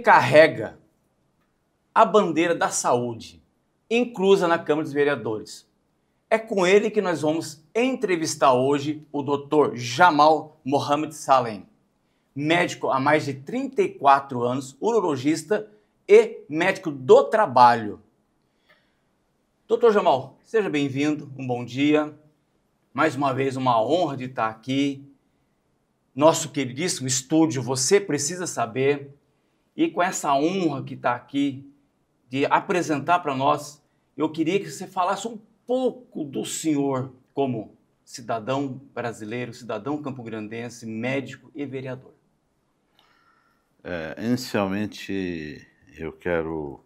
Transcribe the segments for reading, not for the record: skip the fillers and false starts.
carrega a bandeira da saúde, inclusa na Câmara dos Vereadores. É com ele que nós vamos entrevistar hoje o Dr. Jamal Mohamed Salem, médico há mais de 34 anos, urologista e médico do trabalho. Dr. Jamal, seja bem-vindo, um bom dia. Mais uma vez, uma honra de estar aqui. Nosso queridíssimo estúdio, Você Precisa Saber. E com essa honra que está aqui de apresentar para nós, eu queria que você falasse um pouco do senhor como cidadão brasileiro, cidadão campograndense, médico e vereador. Inicialmente, eu quero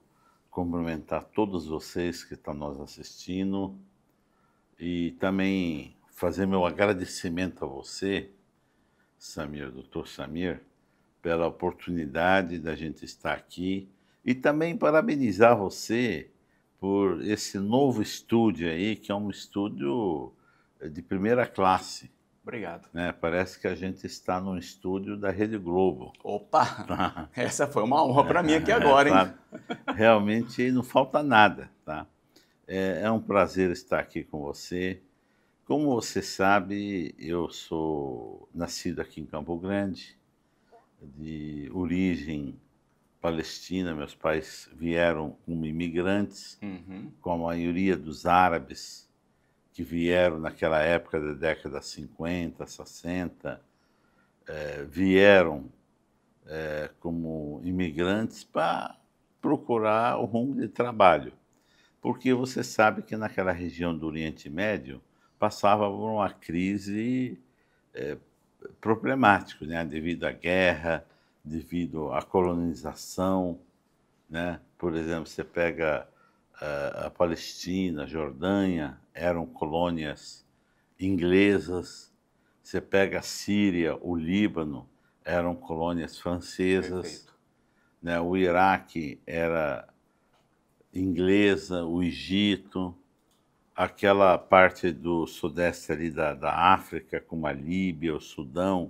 cumprimentar todos vocês que estão nos assistindo e também fazer meu agradecimento a você, Samir, Dr. Samir, pela oportunidade da gente estar aqui e também parabenizar você por esse novo estúdio aí, que é um estúdio de primeira classe. Obrigado. Né? Parece que a gente está num estúdio da Rede Globo. Opa, essa foi uma honra para mim aqui agora, hein? Realmente não falta nada, tá? É um prazer estar aqui com você. Como você sabe, eu sou nascido aqui em Campo Grande, de origem palestina. Meus pais vieram como imigrantes, com a maioria dos árabes que vieram naquela época da década 50, 60, vieram como imigrantes para procurar o rumo de trabalho. Porque você sabe que naquela região do Oriente Médio passava por uma crise problemática, né? Devido à guerra, devido à colonização, né? Por exemplo, você pega a Palestina, a Jordânia, eram colônias inglesas. Você pega a Síria, o Líbano, eram colônias francesas. Né? O Iraque era inglesa, o Egito, aquela parte do sudeste ali da África, como a Líbia, o Sudão,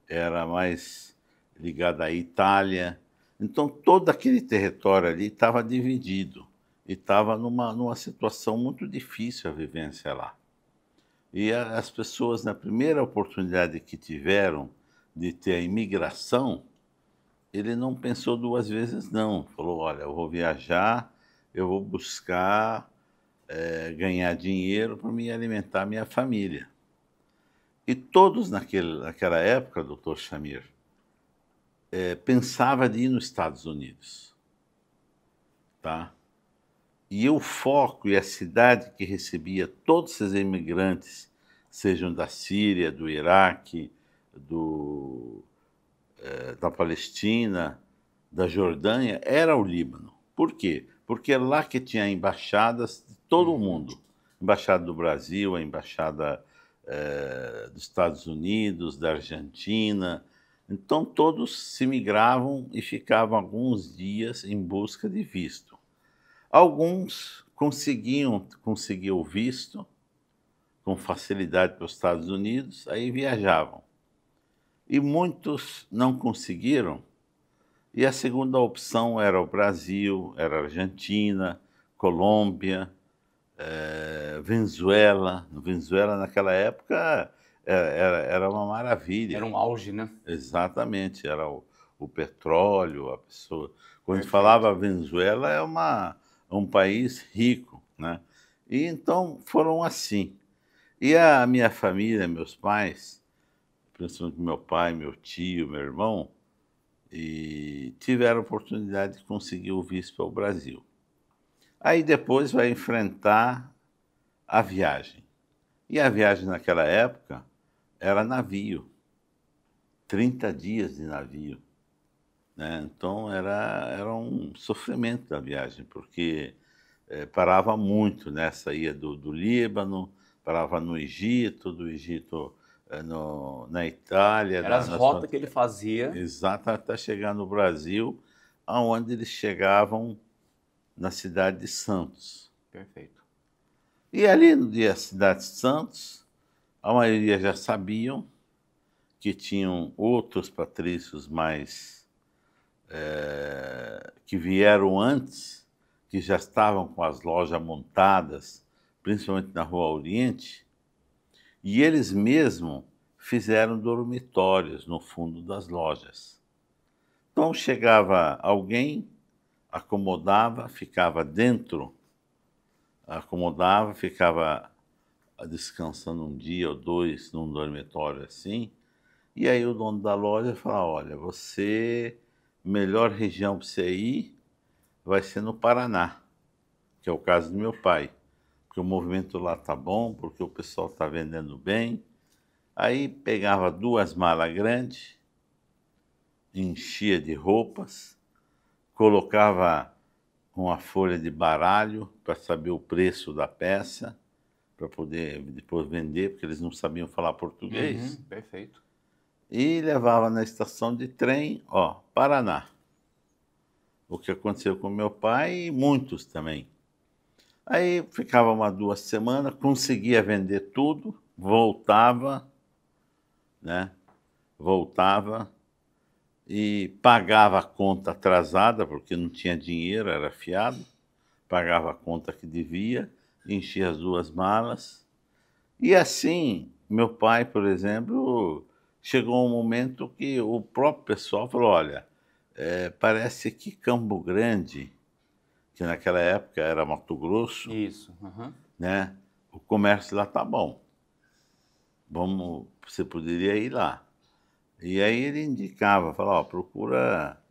era mais ligada à Itália. Então, todo aquele território ali estava dividido e estava numa situação muito difícil a vivência lá. E as pessoas, na primeira oportunidade que tiveram de ter a imigração, ele não pensou duas vezes, não. Falou, olha, eu vou viajar, eu vou buscar ganhar dinheiro para me alimentar minha família. E todos naquela época, Dr. Samir, pensava de ir nos Estados Unidos. Tá? E o foco e a cidade que recebia todos esses imigrantes, sejam da Síria, do Iraque, da Palestina, da Jordânia, era o Líbano. Por quê? Porque é lá que tinha embaixadas de todo o mundo. Embaixada do Brasil, a embaixada dos Estados Unidos, da Argentina. Então todos se migravam e ficavam alguns dias em busca de visto. Alguns conseguiam o visto com facilidade para os Estados Unidos, aí viajavam. E muitos não conseguiram, e a segunda opção era o Brasil, era a Argentina, Colômbia, Venezuela. Venezuela, naquela época, era uma maravilha. Era um auge, né? Exatamente, era o petróleo, a pessoa... Quando a gente falava Venezuela, é um país rico, né? E então foram assim. E a minha família, meus pais, principalmente meu pai, meu tio, meu irmão, e tiveram a oportunidade de conseguir o visto para o Brasil. Aí depois vai enfrentar a viagem. E a viagem naquela época era navio. 30 dias de navio. Né? Então era um sofrimento da viagem, porque parava muito, né? Saía do Líbano, parava no Egito, do Egito na Itália. Eram as rotas que ele fazia. Exato, até chegar no Brasil, aonde eles chegavam na cidade de Santos. Perfeito. E ali na cidade de Santos, a maioria já sabiam que tinham outros patrícios mais que vieram antes, que já estavam com as lojas montadas, principalmente na Rua Oriente, e eles mesmos fizeram dormitórios no fundo das lojas. Então chegava alguém, acomodava, ficava dentro, acomodava, ficava descansando um dia ou dois num dormitório assim, e aí o dono da loja fala, olha, melhor região para você ir vai ser no Paraná, que é o caso do meu pai, porque o movimento lá tá bom, porque o pessoal tá vendendo bem. Aí pegava 2 malas grandes, enchia de roupas, colocava uma folha de baralho para saber o preço da peça, para poder depois vender, porque eles não sabiam falar português. Perfeito. E levava na estação de trem, ó, Paraná. O que aconteceu com meu pai e muitos também. Aí ficava 2 semanas, conseguia vender tudo, voltava, né? Voltava e pagava a conta atrasada, porque não tinha dinheiro, era fiado, pagava a conta que devia, enchia as 2 malas. E assim, meu pai, por exemplo, chegou um momento que o próprio pessoal falou, olha, parece que Campo Grande, que naquela época era Mato Grosso, Isso. né? O comércio lá tá bom. Você poderia ir lá. E aí ele indicava, falava, ó, procura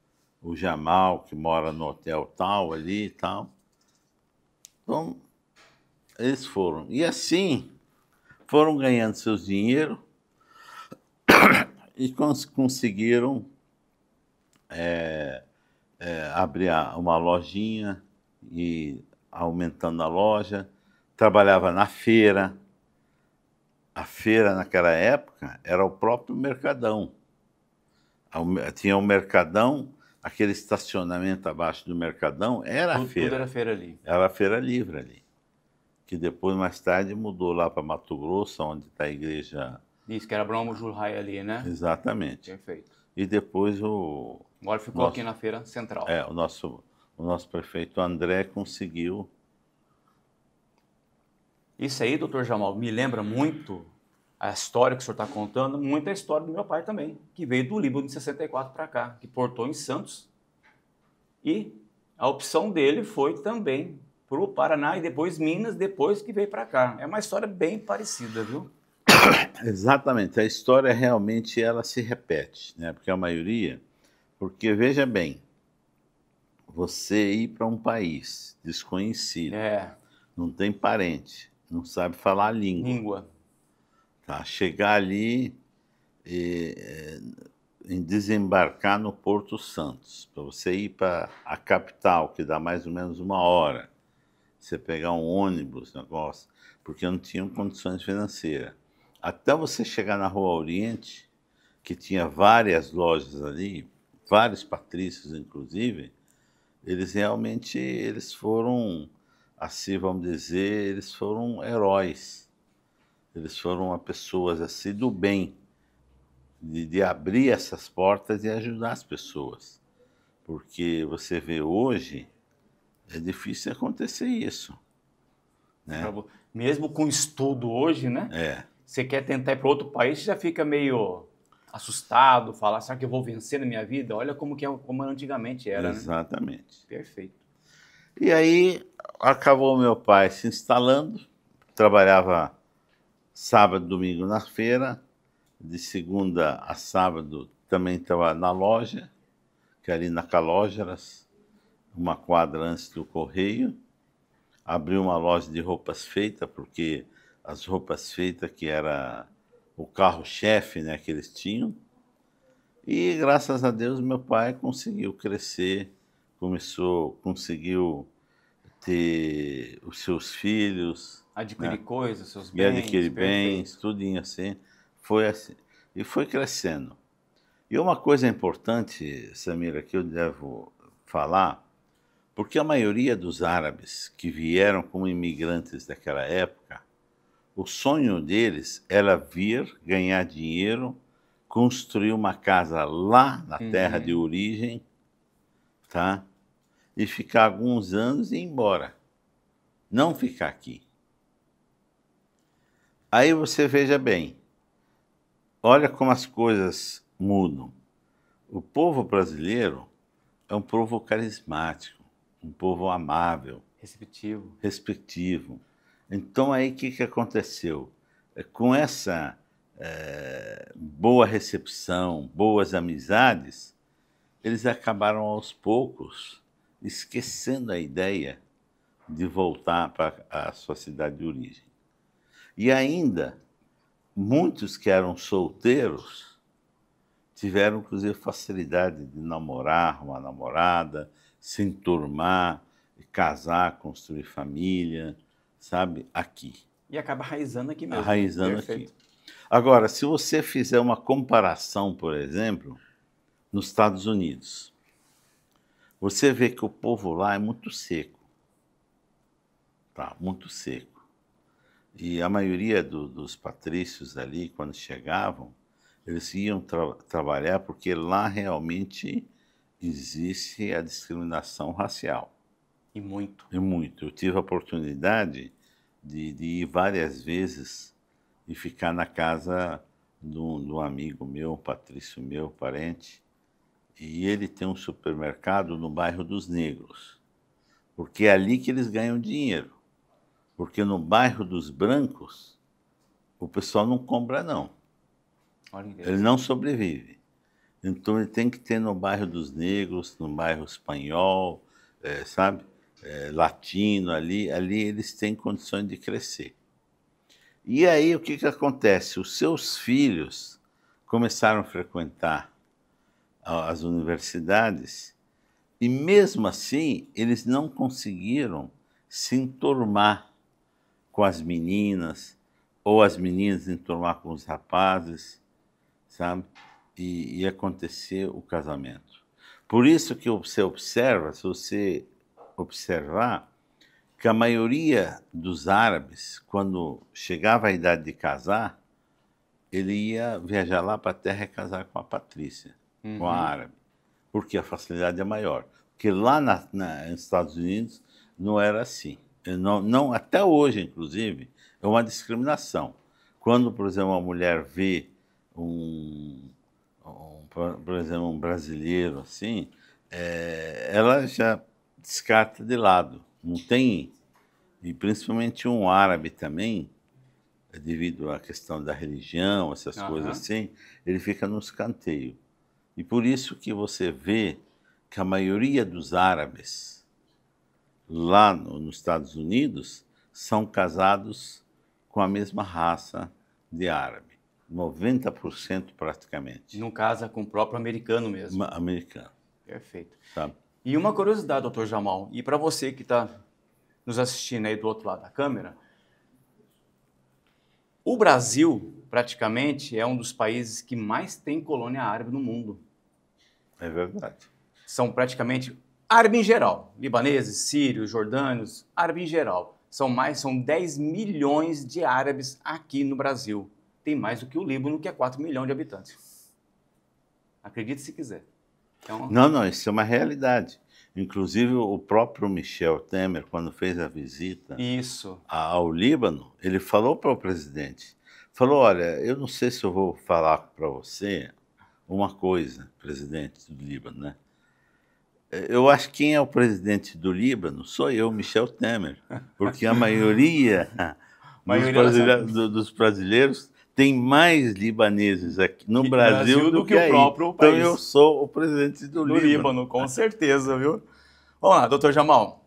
o Jamal, que mora no hotel tal, ali e tal. Então, eles foram. E assim, foram ganhando seus dinheiro e conseguiram abrir uma lojinha e aumentando a loja. Trabalhava na feira. A feira naquela época era o próprio Mercadão. Tinha o Mercadão, aquele estacionamento abaixo do Mercadão, era a feira. Tudo era feira ali. Era a Feira Livre ali. Que depois, mais tarde, mudou lá para Mato Grosso, onde está a igreja. Isso, que era Bromo Jurhai ali, né? Exatamente. Perfeito. E depois Agora ficou aqui na Feira Central. o nosso prefeito André conseguiu. Isso aí, doutor Jamal, me lembra muito a história que o senhor está contando, muita história do meu pai também, que veio do Líbano de 64 para cá, que portou em Santos. E a opção dele foi também para o Paraná e depois Minas, depois que veio para cá. É uma história bem parecida, viu? Exatamente, a história realmente ela se repete, né? Porque a maioria, porque veja bem, você ir para um país desconhecido, não tem parente, não sabe falar a língua. Tá? Chegar ali em desembarcar no Porto Santos, para você ir para a capital, que dá mais ou menos 1 hora, você pegar um ônibus, negócio, porque não tinham condições financeiras. Até você chegar na Rua Oriente, que tinha várias lojas ali, vários patrícios inclusive, eles foram, assim vamos dizer, eles foram heróis. Eles foram pessoas assim do bem, de abrir essas portas e ajudar as pessoas. Porque você vê hoje, é difícil acontecer isso. Né? Mesmo com estudo hoje, né? Você quer tentar ir para outro país, você já fica meio assustado, fala, será que eu vou vencer na minha vida? Olha como antigamente era, Exatamente. Né? Perfeito. E aí, acabou meu pai se instalando, trabalhava sábado, domingo na feira, de segunda a sábado também estava na loja, que ali na Calógeras, uma quadra antes do Correio. Abriu uma loja de roupas feitas, porque as roupas feitas que era o carro-chefe, né, que eles tinham. E graças a Deus meu pai conseguiu crescer, conseguiu ter os seus filhos. Adquirir coisas, seus bens. E adquirir bens, tudinho assim. Foi assim. E foi crescendo. E uma coisa importante, Samira, que eu devo falar, porque a maioria dos árabes que vieram como imigrantes daquela época, o sonho deles era vir, ganhar dinheiro, construir uma casa lá na terra de origem, tá? E ficar alguns anos e ir embora. Não ficar aqui. Aí você veja bem, olha como as coisas mudam. O povo brasileiro é um povo carismático, um povo amável, Receptivo. respectivo. Então aí o que aconteceu? Com essa boa recepção, boas amizades, eles acabaram aos poucos esquecendo a ideia de voltar para a sua cidade de origem. E ainda, muitos que eram solteiros tiveram, inclusive, facilidade de namorar uma namorada, se enturmar, casar, construir família, sabe, aqui. E acaba arraizando aqui mesmo. Arraizando Perfeito. aqui. Agora, se você fizer uma comparação, por exemplo, nos Estados Unidos, você vê que o povo lá é muito seco. Tá, muito seco. E a maioria dos patrícios ali, quando chegavam, eles iam trabalhar porque lá realmente existe a discriminação racial. E muito. E muito. Eu tive a oportunidade de ir várias vezes e ficar na casa de um amigo meu, um patrício meu, parente, e ele tem um supermercado no bairro dos negros, porque é ali que eles ganham dinheiro. Porque no bairro dos brancos, o pessoal não compra, não. Ele não sobrevive. Então ele tem que ter no bairro dos negros, no bairro espanhol, sabe? Latino, ali eles têm condições de crescer. E aí o que acontece? Os seus filhos começaram a frequentar as universidades e mesmo assim eles não conseguiram se enturmar com as meninas, ou as meninas enturmar com os rapazes, sabe? E acontecer o casamento. Por isso que você observa, se você observar, que a maioria dos árabes, quando chegava a idade de casar, ele ia viajar lá para a terra e casar com a patrícia, com a árabe, porque a facilidade é maior. Porque lá nos Estados Unidos não era assim. Não, até hoje, inclusive, é uma discriminação. Quando, por exemplo, uma mulher vê por exemplo, um brasileiro assim, ela já descarta de lado. Não tem, e principalmente um árabe também, devido à questão da religião, essas coisas assim, ele fica no escanteio. E por isso que você vê que a maioria dos árabes lá nos Estados Unidos são casados com a mesma raça de árabe. 90% praticamente. Não casa com o próprio americano mesmo. Americano. Perfeito. Sabe? E uma curiosidade, doutor Jamal, e para você que está nos assistindo aí do outro lado da câmera, o Brasil, praticamente, é um dos países que mais tem colônia árabe no mundo. É verdade. São praticamente árabe em geral, libaneses, sírios, jordânios, árabe em geral. São 10 milhões de árabes aqui no Brasil. Tem mais do que o Líbano, que é 4 milhões de habitantes. Acredite se quiser. Então... Não, isso é uma realidade. Inclusive, o próprio Michel Temer, quando fez a visita ao Líbano, ele falou para o presidente, falou, olha, eu não sei se eu vou falar para você uma coisa, presidente do Líbano, né? Eu acho que quem é o presidente do Líbano sou eu, Michel Temer, porque a maioria dos brasileiros tem mais libaneses aqui no Brasil do que o próprio país. Então eu sou o presidente do Líbano. Com certeza, viu? Vamos lá, doutor Jamal.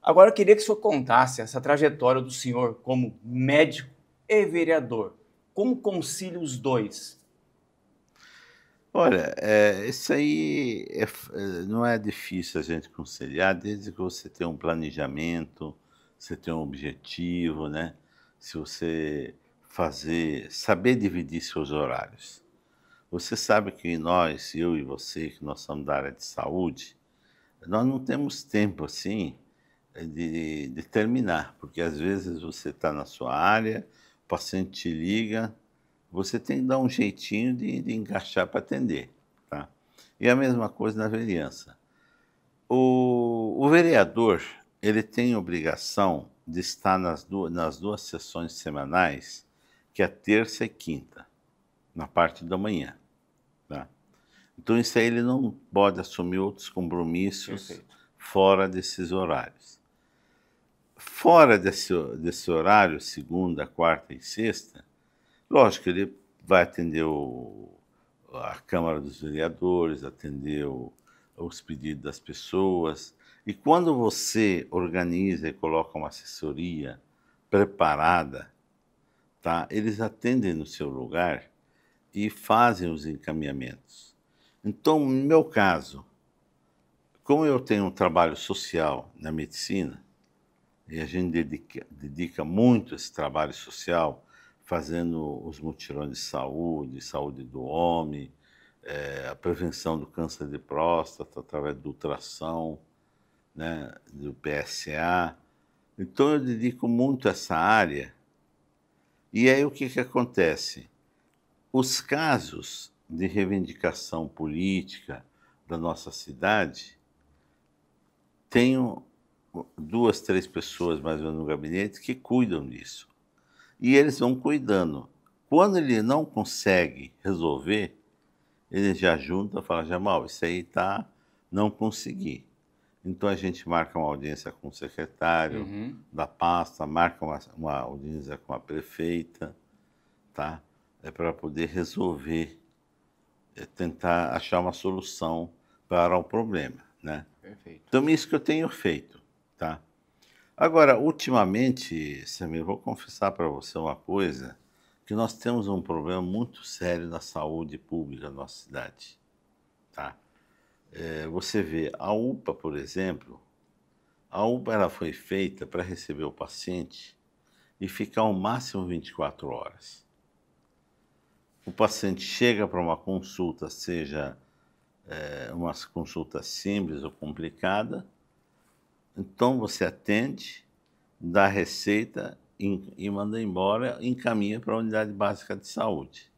Agora eu queria que o senhor contasse essa trajetória do senhor como médico e vereador. Como concilia os dois? Olha, isso aí não é difícil a gente conciliar, desde que você tem um planejamento, você tem um objetivo, né? Se você saber dividir seus horários. Você sabe que nós, eu e você, que nós somos da área de saúde, nós não temos tempo assim de terminar, porque às vezes você está na sua área, o paciente te liga, você tem que dar um jeitinho de encaixar para atender, tá? E a mesma coisa na vereança. O vereador, ele tem obrigação de estar nas duas sessões semanais, que é terça e quinta, na parte da manhã, tá. Então isso aí ele não pode assumir outros compromissos Perfeito. fora desses horários. Fora desse horário, segunda, quarta e sexta, lógico, ele vai atender a Câmara dos Vereadores, atender os pedidos das pessoas. E quando você organiza e coloca uma assessoria preparada, tá? Eles atendem no seu lugar e fazem os encaminhamentos. Então, no meu caso, como eu tenho um trabalho social na medicina, e a gente dedica muito esse trabalho social, fazendo os mutirões de saúde, saúde do homem, a prevenção do câncer de próstata através do ultrassom, né, do PSA. Então eu dedico muito a essa área. E aí o que que acontece? Os casos de reivindicação política da nossa cidade, tenho 2, 3 pessoas mais ou menos no gabinete que cuidam disso. E eles vão cuidando. Quando ele não consegue resolver, ele já junta e fala: "Jamal, isso aí tá, não consegui". Então a gente marca uma audiência com o secretário Uhum. da pasta, marca uma audiência com a prefeita, tá? É para poder resolver, tentar achar uma solução para o problema, né. Perfeito. Então isso que eu tenho feito, tá. Agora, ultimamente, Samir, eu vou confessar para você uma coisa, que nós temos um problema muito sério na saúde pública da nossa cidade, tá. Você vê, a UPA, por exemplo, a UPA ela foi feita para receber o paciente e ficar ao máximo 24 horas. O paciente chega para uma consulta, seja, uma consulta simples ou complicada, então você atende, dá a receita e manda embora, encaminha para a unidade básica de saúde,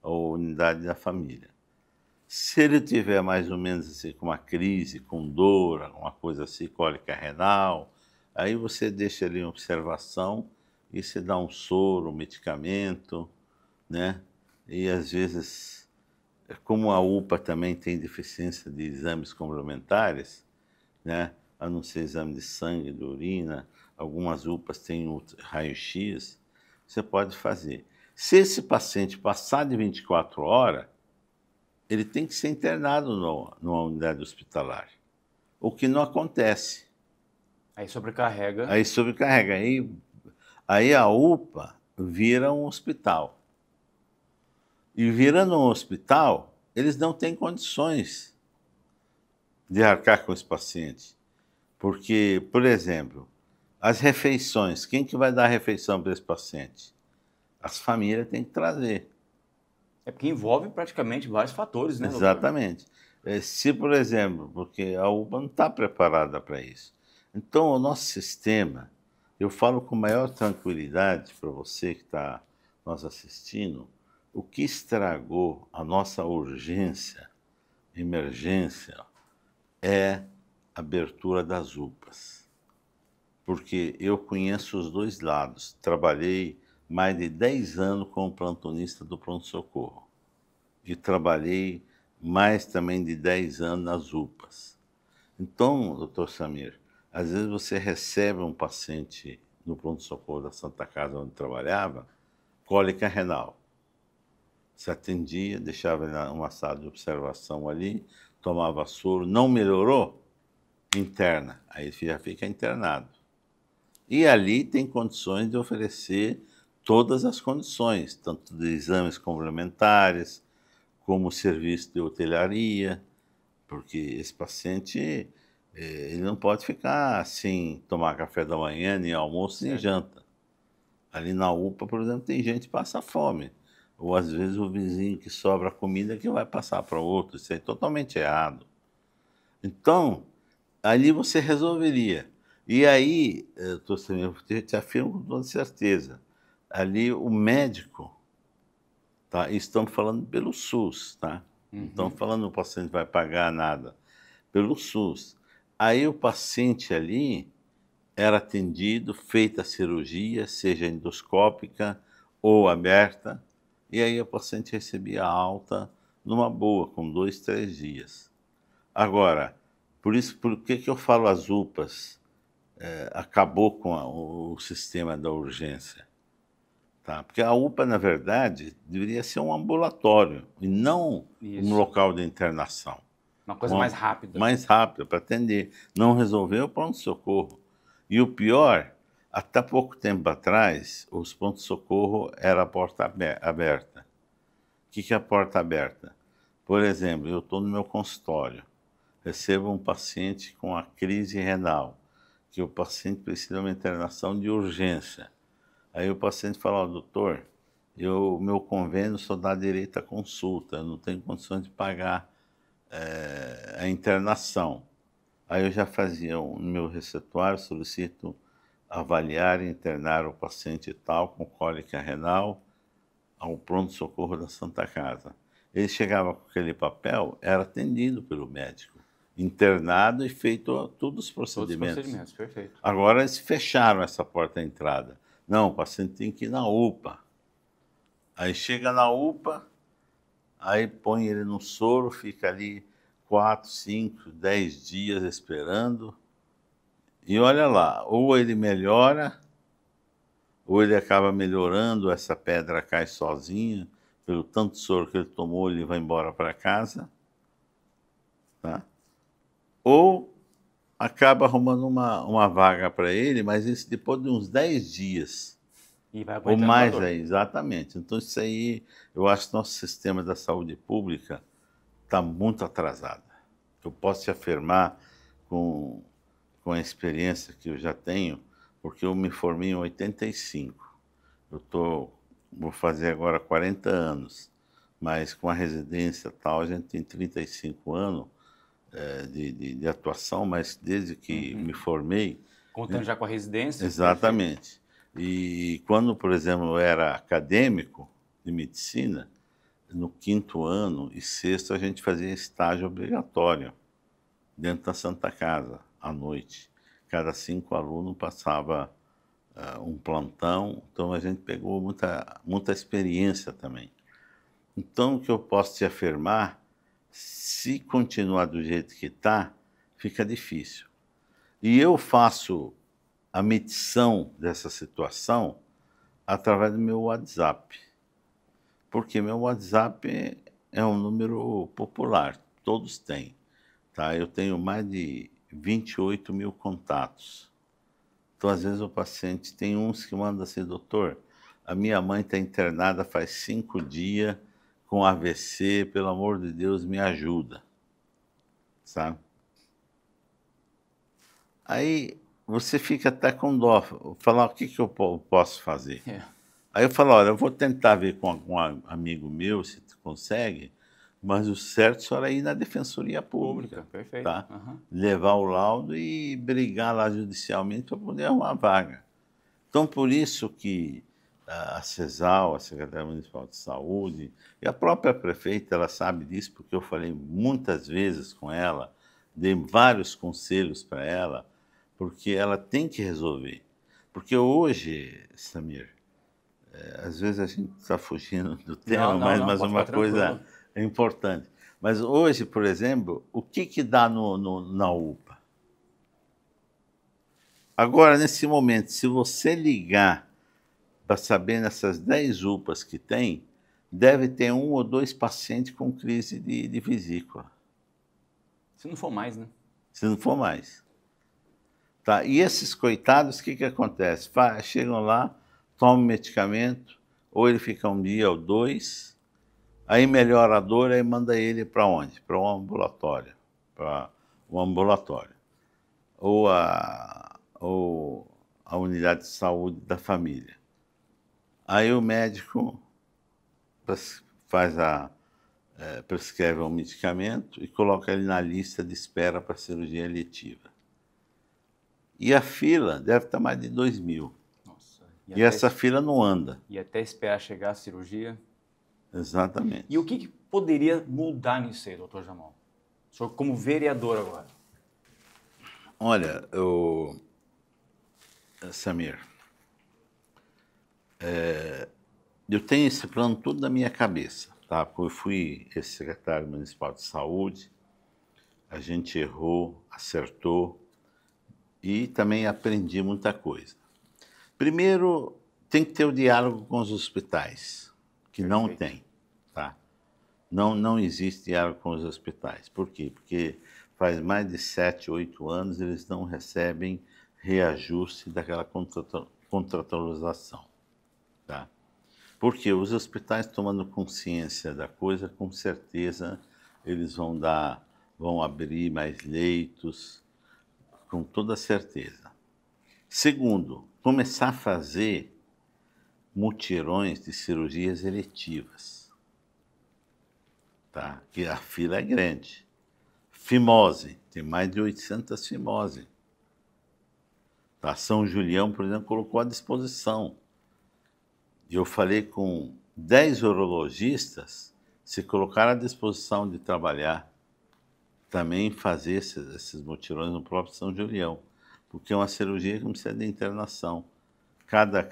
ou unidade da família. Se ele tiver mais ou menos assim com uma crise, com dor, alguma coisa assim, cólica renal, aí você deixa ele em observação e você dá um soro, um medicamento, né. E às vezes, como a UPA também tem deficiência de exames complementares, né, a não ser exame de sangue, de urina, algumas UPAs têm o raio-x, você pode fazer. Se esse paciente passar de 24 horas, ele tem que ser internado numa unidade hospitalar, o que não acontece. Aí sobrecarrega. Aí sobrecarrega, aí a UPA vira um hospital. E virando um hospital, eles não têm condições de arcar com esse paciente. Porque, por exemplo, as refeições, quem que vai dar a refeição para esse paciente? As famílias têm que trazer. É porque envolve praticamente vários fatores, né, doutor? Exatamente. Se, por exemplo, porque a UPA não está preparada para isso. Então, o nosso sistema, eu falo com maior tranquilidade para você que está nos assistindo, o que estragou a nossa urgência, emergência, é a abertura das UPAs. Porque eu conheço os dois lados. Trabalhei mais de 10 anos como plantonista do pronto-socorro. E trabalhei mais também de 10 anos nas UPAs. Então, doutor Samir, às vezes você recebe um paciente no pronto-socorro da Santa Casa onde trabalhava, cólica renal. Se atendia, deixava ele numa sala de observação ali, tomava soro, não melhorou, interna, aí já fica internado. E ali tem condições de oferecer todas as condições, tanto de exames complementares, como serviço de hotelaria, porque esse paciente, ele não pode ficar sem tomar café da manhã, nem almoço, nem Certo. janta. Ali na UPA, por exemplo, tem gente que passa fome. Ou às vezes o vizinho que sobra comida que vai passar para outro, isso é totalmente errado. Então, ali você resolveria. E aí, eu te afirmo com toda certeza, ali o médico, tá, estamos falando pelo SUS, tá? Não estamos Uhum. falando que o paciente vai pagar nada, pelo SUS. Aí o paciente ali era atendido, feita a cirurgia, seja endoscópica ou aberta, e aí o paciente recebia alta numa boa, com 2, 3 dias. Agora, por que eu falo as UPAs acabou com o sistema da urgência? Tá? Porque a UPA, na verdade, deveria ser um ambulatório e não um Isso. local de internação. Uma coisa mais rápida. Mais rápida para atender. Não resolveu, pronto-socorro. E o pior, até pouco tempo atrás, os pronto-socorro era a porta aberta. O que é a porta aberta? Por exemplo, eu estou no meu consultório, recebo um paciente com a crise renal, que o paciente precisa de uma internação de urgência. Aí o paciente fala, ó, doutor, meu convênio só dá direito à consulta, eu não tenho condições de pagar a internação. Aí eu já fazia no meu receituário, solicito avaliar e internar o paciente tal com cólica renal ao pronto-socorro da Santa Casa. Ele chegava com aquele papel, era atendido pelo médico, internado e feito todos os procedimentos. Todos os procedimentos, perfeito. Agora eles fecharam essa porta de entrada. Não, o paciente tem que ir na UPA. Aí chega na UPA, aí põe ele no soro, fica ali 4, 5, 10 dias esperando. E olha lá, ou ele melhora, ou ele acaba melhorando, essa pedra cai sozinha, pelo tanto soro que ele tomou, ele vai embora para casa. Tá? Ou acaba arrumando uma vaga para ele, mas isso depois de uns 10 dias. E vai Ou mais aí, exatamente. Então isso aí, eu acho que nosso sistema da saúde pública está muito atrasado. Eu posso te afirmar com a experiência que eu já tenho, porque eu me formei em 85. Vou fazer agora 40 anos, mas com a residência e tal, a gente tem 35 anos de atuação, mas desde que me formei... Contando já com a residência? Exatamente. E quando, por exemplo, eu era acadêmico de medicina, no 5º ano e 6º a gente fazia estágio obrigatório dentro da Santa Casa, à noite. Cada 5 alunos passava um plantão, então a gente pegou muita experiência também. Então, o que eu posso te afirmar, se continuar do jeito que está, fica difícil. E eu faço a medição dessa situação através do meu WhatsApp. Porque meu WhatsApp é um número popular, todos têm. Tá? Eu tenho mais de 28 mil contatos. Então, às vezes, o paciente tem uns que mandam assim, doutor, a minha mãe está internada faz 5 dias com AVC, pelo amor de Deus, me ajuda. Sabe? Aí você fica até com dó, falar o que eu posso fazer. Aí eu falo, olha, eu vou tentar ver com algum amigo meu se tu consegue, mas o certo é ir na Defensoria Pública. Perfeito. Tá? Levar o laudo e brigar lá judicialmente para poder arrumar vaga. Então, por isso que a CESAL, a Secretaria Municipal de Saúde, e a própria prefeita, ela sabe disso, porque eu falei muitas vezes com ela, dei vários conselhos para ela, porque ela tem que resolver. Porque hoje, Samir, às vezes a gente está fugindo do tema, mas uma coisa é importante. Mas hoje, por exemplo, o que dá na UPA? Agora, nesse momento, se você ligar para saber nessas 10 UPAs que tem, deve ter 1 ou 2 pacientes com crise de vesícula. Se não for mais, né? Se não for mais. Tá? E esses coitados, o que acontece? Chegam lá, tomam medicamento, ou ele fica 1 dia ou 2, aí melhora a dor, aí manda ele para onde? Para um ambulatório. Ou a unidade de saúde da família. Aí o médico prescreve um medicamento e coloca ele na lista de espera para cirurgia eletiva. E a fila deve estar mais de 2 mil. Nossa, e essa fila não anda. E até esperar chegar a cirurgia. Exatamente. E o que poderia mudar nisso aí, doutor Jamal? O senhor como vereador agora. Olha, Samir, eu tenho esse plano tudo na minha cabeça, tá? Eu fui ex-secretário municipal de saúde, a gente errou, acertou e também aprendi muita coisa. Primeiro, tem que ter o diálogo com os hospitais, que não tem, tá? Não existe diálogo com os hospitais. Por quê? Porque faz mais de 7, 8 anos eles não recebem reajuste daquela contratualização, tá? Porque os hospitais, tomando consciência da coisa, com certeza eles vão abrir mais leitos, com toda certeza. Segundo, começar a fazer mutirões de cirurgias eletivas, tá? Que a fila é grande. Fimose, tem mais de 800 fimose. Tá? São Julião, por exemplo, colocou à disposição. Eu falei com 10 urologistas, se colocaram à disposição de trabalhar, também fazer esses mutirões no próprio São Julião, porque é uma cirurgia que não precisa de internação. Cada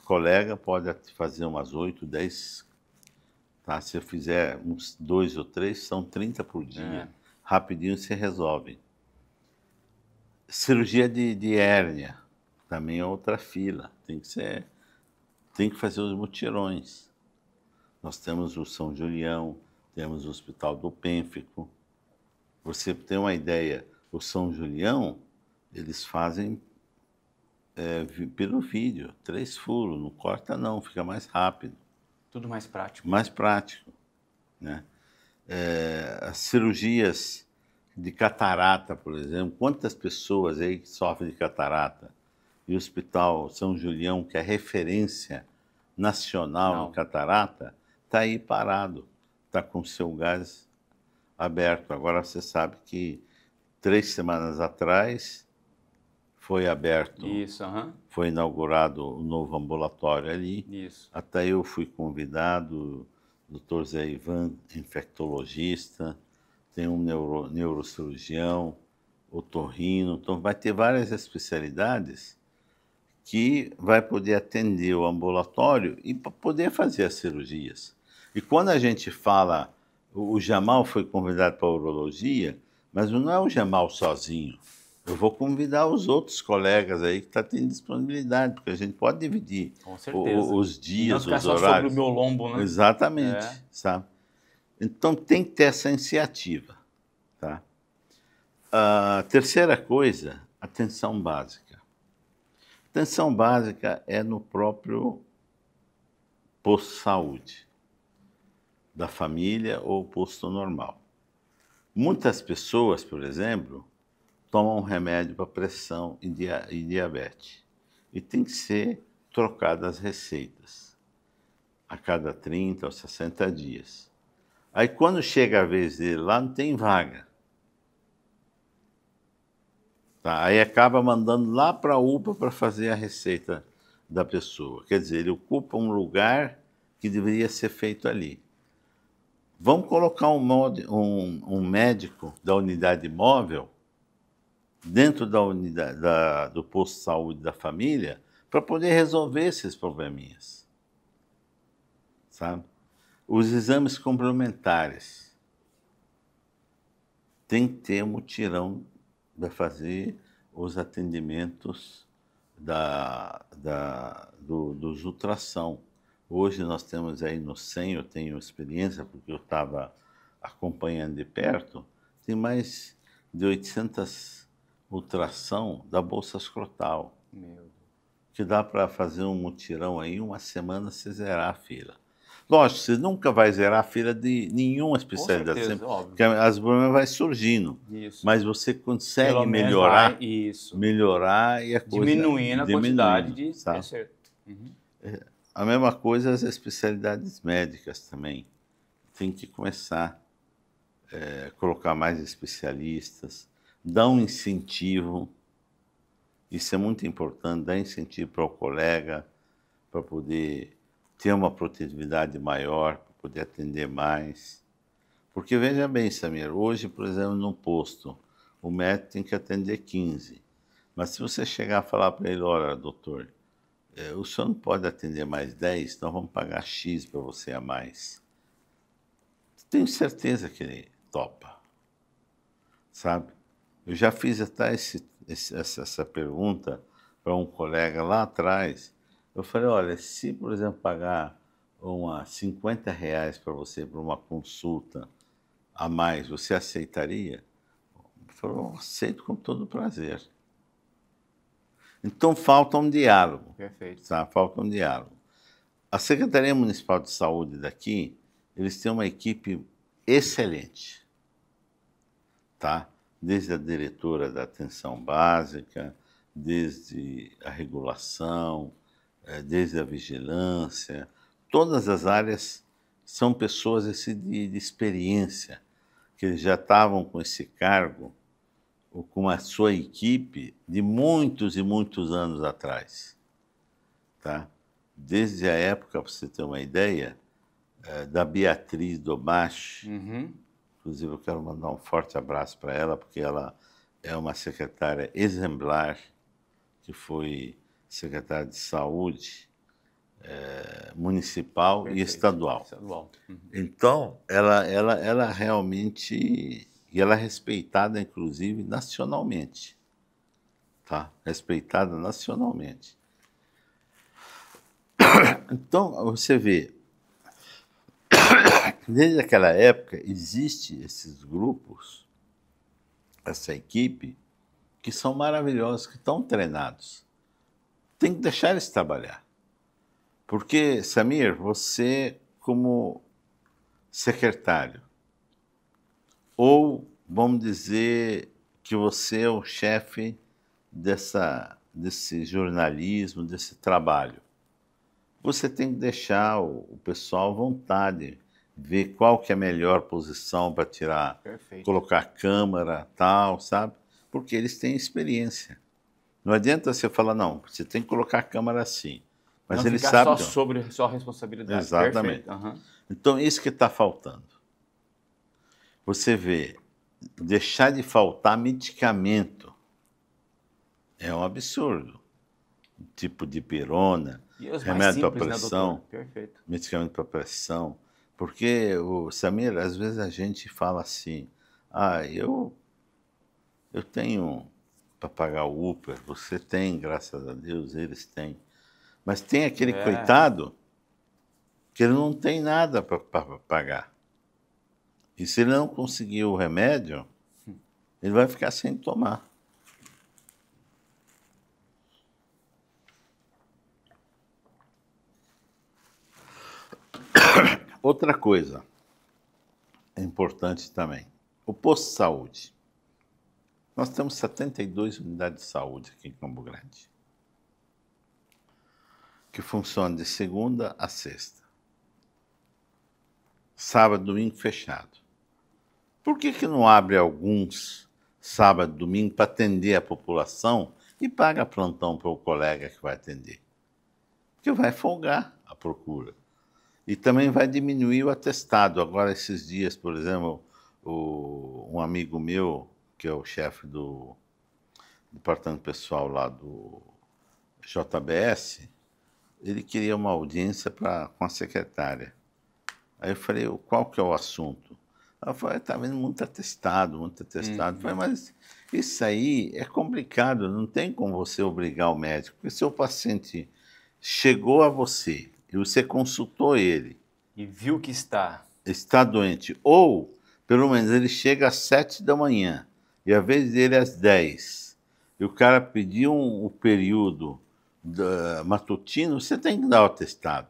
colega pode fazer umas 8, 10, tá? Se eu fizer uns 2 ou 3, são 30 por dia. Rapidinho se resolve. Cirurgia de hérnia, também é outra fila. Tem que fazer os mutirões. Nós temos o São Julião, temos o Hospital do Pênfico. Você tem uma ideia, o São Julião, eles fazem pelo vídeo, 3 furos, não corta não, fica mais rápido. Tudo mais prático. Mais prático, né? As cirurgias de catarata, por exemplo, quantas pessoas aí que sofrem de catarata? E o Hospital São Julião, que é referência nacional em catarata, está aí parado, está com seu gás aberto. Agora você sabe que 3 semanas atrás foi aberto, foi inaugurado o novo ambulatório ali. Isso. Até eu fui convidado, o Dr. Zé Ivan, infectologista, tem um neurocirurgião, otorrino, então vai ter várias especialidades que vai poder atender o ambulatório e poder fazer as cirurgias. E quando a gente fala, o Jamal foi convidado para a urologia, mas não é o Jamal sozinho. Eu vou convidar os outros colegas aí que estão tendo disponibilidade, porque a gente pode dividir os dias, os horários. Não ficar só sobre o meu lombo, né? Exatamente, sabe? Então tem que ter essa iniciativa, tá? A terceira coisa, atenção básica. Atenção básica é no próprio posto de saúde da família ou posto normal. Muitas pessoas, por exemplo, tomam remédio para pressão e diabetes. E tem que ser trocadas as receitas a cada 30 ou 60 dias. Aí quando chega a vez dele lá, não tem vaga. Tá? Aí acaba mandando lá para a UPA para fazer a receita da pessoa. Quer dizer, ele ocupa um lugar que deveria ser feito ali. Vamos colocar um médico da unidade móvel dentro da unidade do posto de saúde da família para poder resolver esses probleminhas, sabe? Os exames complementares tem que ter mutirão para fazer os atendimentos dos ultrassom. Hoje nós temos aí no 100, eu tenho experiência porque eu estava acompanhando de perto, tem mais de 800 ultrassom da bolsa escrotal. Meu Deus. Que dá para fazer um mutirão aí, uma semana você zerar a fila. Lógico, você nunca vai zerar a fila de nenhuma especialidade, Com certeza, óbvio. porque as problemas vai surgindo. Isso. Mas você consegue Pelo menos melhorar, isso. melhorar e a coisa Diminuindo a quantidade de... sabe? certo. Uhum. A mesma coisa as especialidades médicas também. Tem que começar a colocar mais especialistas, dar um incentivo. Isso é muito importante, dar incentivo para o colega, para poder ter uma produtividade maior, para poder atender mais. Porque veja bem, Samir, hoje, por exemplo, no posto, o médico tem que atender 15. Mas se você chegar a falar para ele, olha, doutor, o senhor não pode atender mais 10, então vamos pagar X para você a mais. Tenho certeza que ele topa, sabe? Eu já fiz até essa pergunta para um colega lá atrás. Eu falei, olha, se, por exemplo, pagar R$ 50 para você por uma consulta a mais, você aceitaria? Ele falou, aceito com todo prazer. Então falta um diálogo. Perfeito. Tá? Falta um diálogo. A Secretaria Municipal de Saúde daqui, eles têm uma equipe excelente, tá? Desde a diretora da atenção básica, desde a regulação, desde a vigilância, todas as áreas são pessoas de experiência, que eles já estavam com esse cargo, ou com a sua equipe, de muitos e muitos anos atrás, tá? Desde a época, para você ter uma ideia, da Beatriz Domache, inclusive eu quero mandar um forte abraço para ela, porque ela é uma secretária exemplar, que foi secretária de saúde municipal e estadual. Então, ela realmente, e ela é respeitada, inclusive, nacionalmente, tá? Respeitada nacionalmente. Então, você vê, desde aquela época, existe esses grupos, essa equipe, que são maravilhosos, que estão treinados. Tem que deixar eles trabalhar. Porque, Samir, você, como secretário, ou vamos dizer que você é o chefe desse jornalismo, desse trabalho, você tem que deixar o pessoal à vontade, ver qual que é a melhor posição para tirar, colocar câmera, tal, sabe? Porque eles têm experiência. Não adianta você falar, não, você tem que colocar a câmera assim. Mas não eles ficar sabem. Só sobre sua responsabilidade. Exatamente. Então, isso que está faltando. Você vê, deixar de faltar medicamento é um absurdo. Tipo de pirona, remédio para pressão, medicamento para pressão. Porque, Samir, às vezes a gente fala assim, eu tenho para pagar o Uber, você tem, graças a Deus, eles têm. Mas tem aquele coitado que ele não tem nada para pagar. E se ele não conseguir o remédio, ele vai ficar sem tomar. Outra coisa importante também, o posto de saúde. Nós temos 72 unidades de saúde aqui em Campo Grande, que funcionam de segunda a sexta. Sábado, domingo fechado. Por que não abre alguns sábado, domingo para atender a população e paga plantão para o colega que vai atender? Porque vai folgar a procura. E também vai diminuir o atestado. Agora, esses dias, por exemplo, um amigo meu, que é o chefe do departamento pessoal lá do JBS, ele queria uma audiência com a secretária. Aí eu falei, qual que é o assunto? Ela falou, está vendo muito atestado, muito atestado. Eu falei, mas isso aí é complicado, não tem como você obrigar o médico. Porque se o paciente chegou a você e você consultou ele e viu que está doente, ou pelo menos ele chega às 7 da manhã e a vez dele é às 10, e o cara pediu o período matutino, você tem que dar o atestado.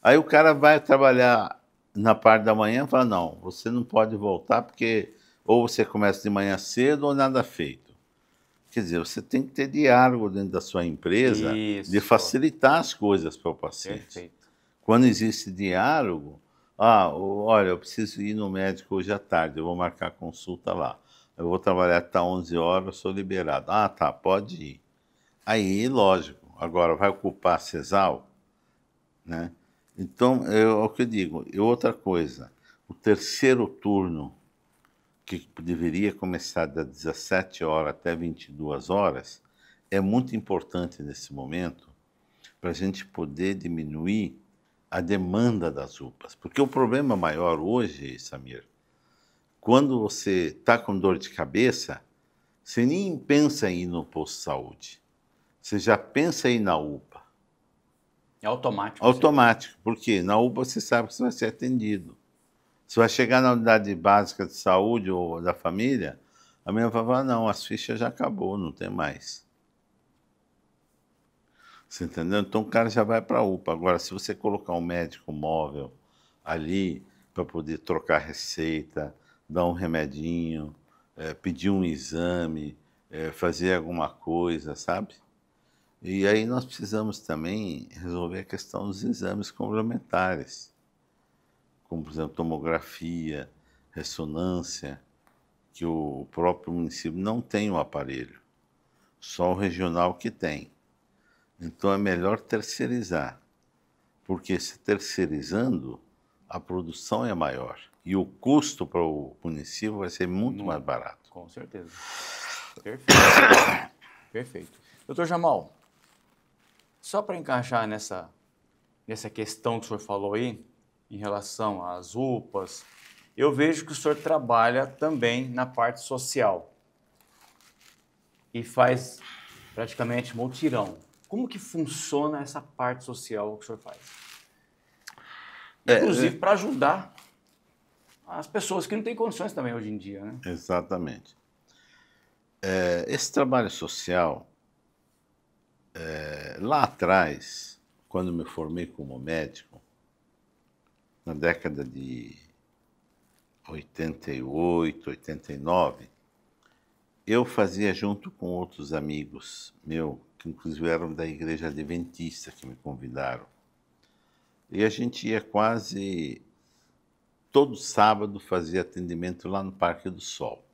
Aí o cara vai trabalhar na parte da manhã e fala, não, você não pode voltar porque ou você começa de manhã cedo ou nada feito. Quer dizer, você tem que ter diálogo dentro da sua empresa de facilitar as coisas para o paciente. Perfeito. Quando existe diálogo, olha, eu preciso ir no médico hoje à tarde, eu vou marcar a consulta lá. Eu vou trabalhar até 11 horas, eu sou liberado. Tá, pode ir. Aí, lógico, agora vai ocupar a CESAL, né? Então, é o que eu digo. E outra coisa, o terceiro turno que deveria começar das 17 horas até 22 horas, é muito importante nesse momento para a gente poder diminuir a demanda das UPAs. Porque o problema maior hoje, Samir, quando você está com dor de cabeça, você nem pensa em ir no posto de saúde. Você já pensa em ir na UPA. É automático. Automático. Porque na UPA você sabe que você vai ser atendido. Você vai chegar na unidade básica de saúde ou da família, a minha vai falar, não, as fichas já acabou, não tem mais. Você entendeu? Então o cara já vai para a UPA. Agora, se você colocar um médico móvel ali para poder trocar receita, dar um remedinho, pedir um exame, fazer alguma coisa, sabe? E aí nós precisamos também resolver a questão dos exames complementares, como, por exemplo, tomografia, ressonância, que o próprio município não tem o aparelho, só o regional que tem. Então é melhor terceirizar, porque se terceirizando, a produção é maior e o custo para o município vai ser muito mais barato. Com certeza. Perfeito. Perfeito. Doutor Jamal, só para encaixar nessa questão que o senhor falou aí, em relação às UPAs, eu vejo que o senhor trabalha também na parte social e faz praticamente mutirão. Como que funciona essa parte social que o senhor faz? Inclusive para ajudar as pessoas que não têm condições também hoje em dia, né? Exatamente. Esse trabalho social, lá atrás, quando me formei como médico, na década de 88, 89, eu fazia junto com outros amigos meus, que inclusive eram da igreja adventista, que me convidaram. E a gente ia quase todo sábado fazer atendimento lá no Parque do Sol.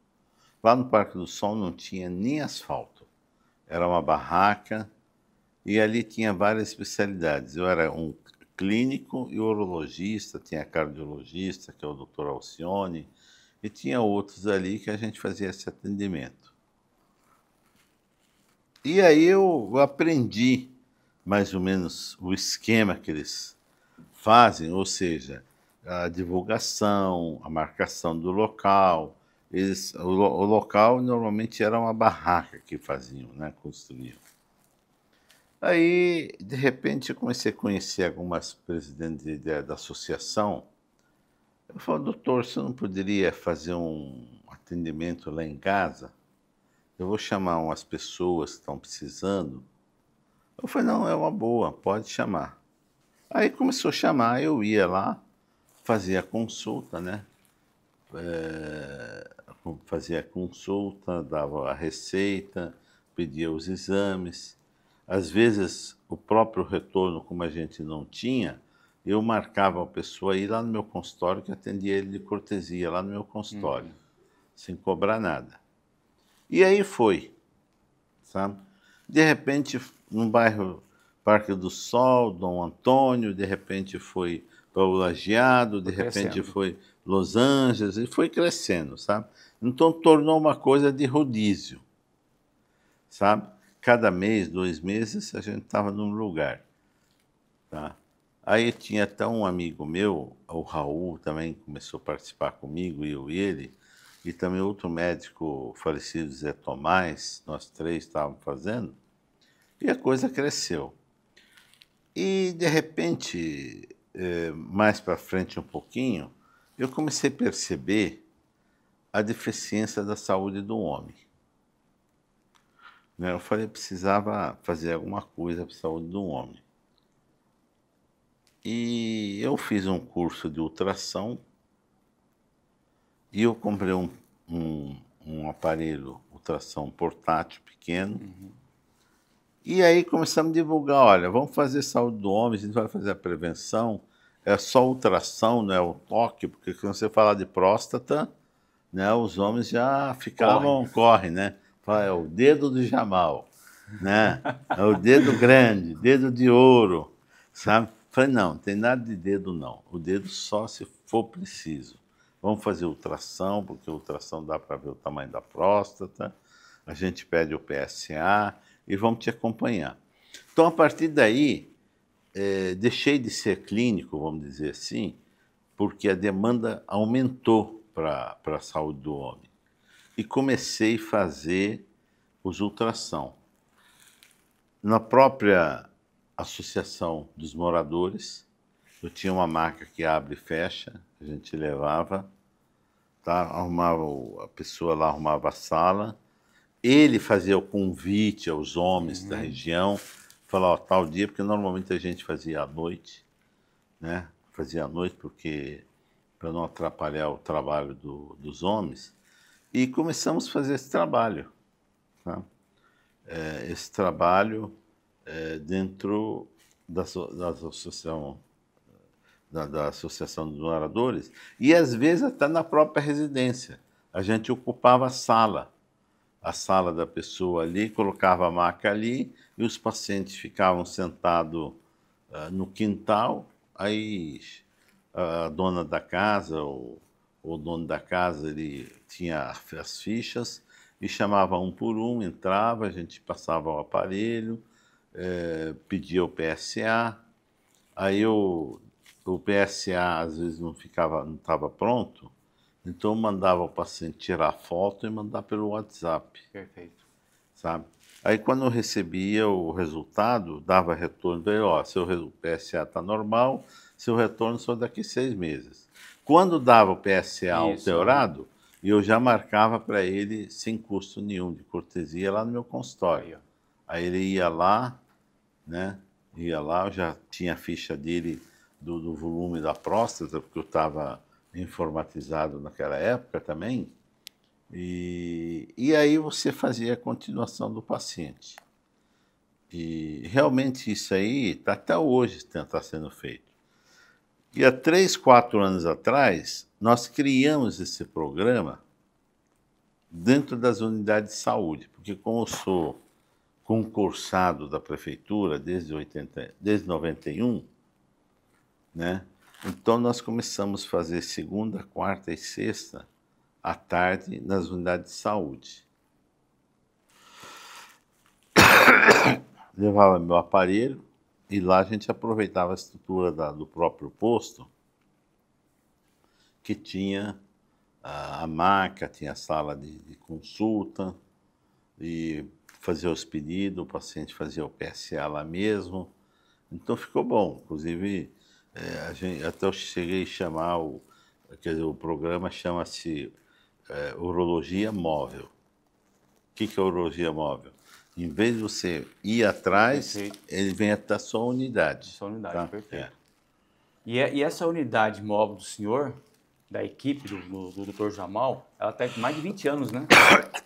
Lá no Parque do Sol não tinha nem asfalto. Era uma barraca e ali tinha várias especialidades. Eu era um clínico e urologista, tinha cardiologista, que é o Dr. Alcione, e tinha outros ali que a gente fazia esse atendimento. E aí eu aprendi mais ou menos o esquema que eles fazem, ou seja, a divulgação, a marcação do local. O local normalmente era uma barraca que faziam, né, construíam. Aí, de repente, eu comecei a conhecer algumas presidentes da associação. Eu falei, doutor, você não poderia fazer um atendimento lá em casa? Eu vou chamar umas pessoas que estão precisando. Eu falei, não, é uma boa, pode chamar. Aí começou a chamar, eu ia lá, fazia a consulta, né? Fazia a consulta, dava a receita, pedia os exames. Às vezes, o próprio retorno, como a gente não tinha, eu marcava a pessoa ir lá no meu consultório, que atendia ele de cortesia, lá no meu consultório, sem cobrar nada. E aí foi, sabe? De repente, no bairro Parque do Sol, Dom Antônio, de repente foi para o Lajeado, de repente foi Los Angeles, e foi crescendo, sabe? Então tornou uma coisa de rodízio, sabe? Cada mês, 2 meses, a gente estava num lugar, tá? Aí tinha até um amigo meu, o Raul, também começou a participar comigo, eu e ele, e também outro médico falecido, Zé Tomás, nós 3 estávamos fazendo, e a coisa cresceu. E, de repente, mais para frente um pouquinho, eu comecei a perceber a deficiência da saúde do homem. Né? Eu falei que precisava fazer alguma coisa para a saúde do homem. E eu fiz um curso de ultrassom e eu comprei um aparelho ultrassom portátil pequeno. E aí começamos a divulgar, olha, vamos fazer saúde do homem, a gente vai fazer a prevenção, é só ultrassom, não é o toque, porque quando você falar de próstata, né, os homens já ficavam, correm, né? Fala, é o dedo do Jamal, né? É o dedo grande, dedo de ouro, sabe? Falei, não tem nada de dedo não, o dedo só se for preciso. vamos fazer ultrassom, porque ultrassom dá para ver o tamanho da próstata, a gente pede o PSA e vamos te acompanhar. Então, a partir daí, deixei de ser clínico, vamos dizer assim, porque a demanda aumentou para a saúde do homem. E comecei a fazer os ultrassom. Na própria associação dos moradores, eu tinha uma maca que abre e fecha, a gente levava, tá? A pessoa lá arrumava a sala, ele fazia o convite aos homens da região, falava, ó, tal dia, porque normalmente a gente fazia à noite, né? Fazia à noite porque para não atrapalhar o trabalho dos homens, e começamos a fazer esse trabalho, tá? Esse trabalho dentro da associação, da Associação dos Moradores, e às vezes até na própria residência. A gente ocupava a sala da pessoa ali, colocava a maca ali, e os pacientes ficavam sentados no quintal, aí a dona da casa, ou o dono da casa, ele tinha as fichas, e chamava um por um, entrava, a gente passava o aparelho, pedia o PSA, aí o PSA às vezes não estava pronto, então eu mandava o paciente tirar foto e mandar pelo WhatsApp. Perfeito. Sabe? Aí quando eu recebia o resultado, dava retorno para ele, ó, seu PSA está normal, seu retorno só daqui 6 meses. Quando dava o PSA alterado, eu já marcava para ele sem custo nenhum, de cortesia, lá no meu consultório. Aí ele ia lá, né? Ia lá, eu já tinha a ficha dele do volume da próstata, porque eu estava informatizado naquela época também. E aí você fazia a continuação do paciente. E realmente isso aí está até hoje está sendo feito. E há 3, 4 anos atrás, nós criamos esse programa dentro das unidades de saúde, porque como eu sou concursado da prefeitura desde 91, né? Então nós começamos a fazer segunda, quarta e sexta à tarde nas unidades de saúde. Levava meu aparelho e lá a gente aproveitava a estrutura do próprio posto, que tinha a maca, tinha a sala de consulta, e fazia os pedidos, o paciente fazia o PSA lá mesmo. Então ficou bom. Inclusive, até eu cheguei a chamar, quer dizer, o programa chama-se Urologia Móvel. O que é urologia móvel? Em vez de você ir atrás, ele vem até a sua unidade. Sua unidade, tá? perfeito. E essa unidade móvel do senhor, da equipe do Dr. Jamal, ela está com mais de 20 anos, né?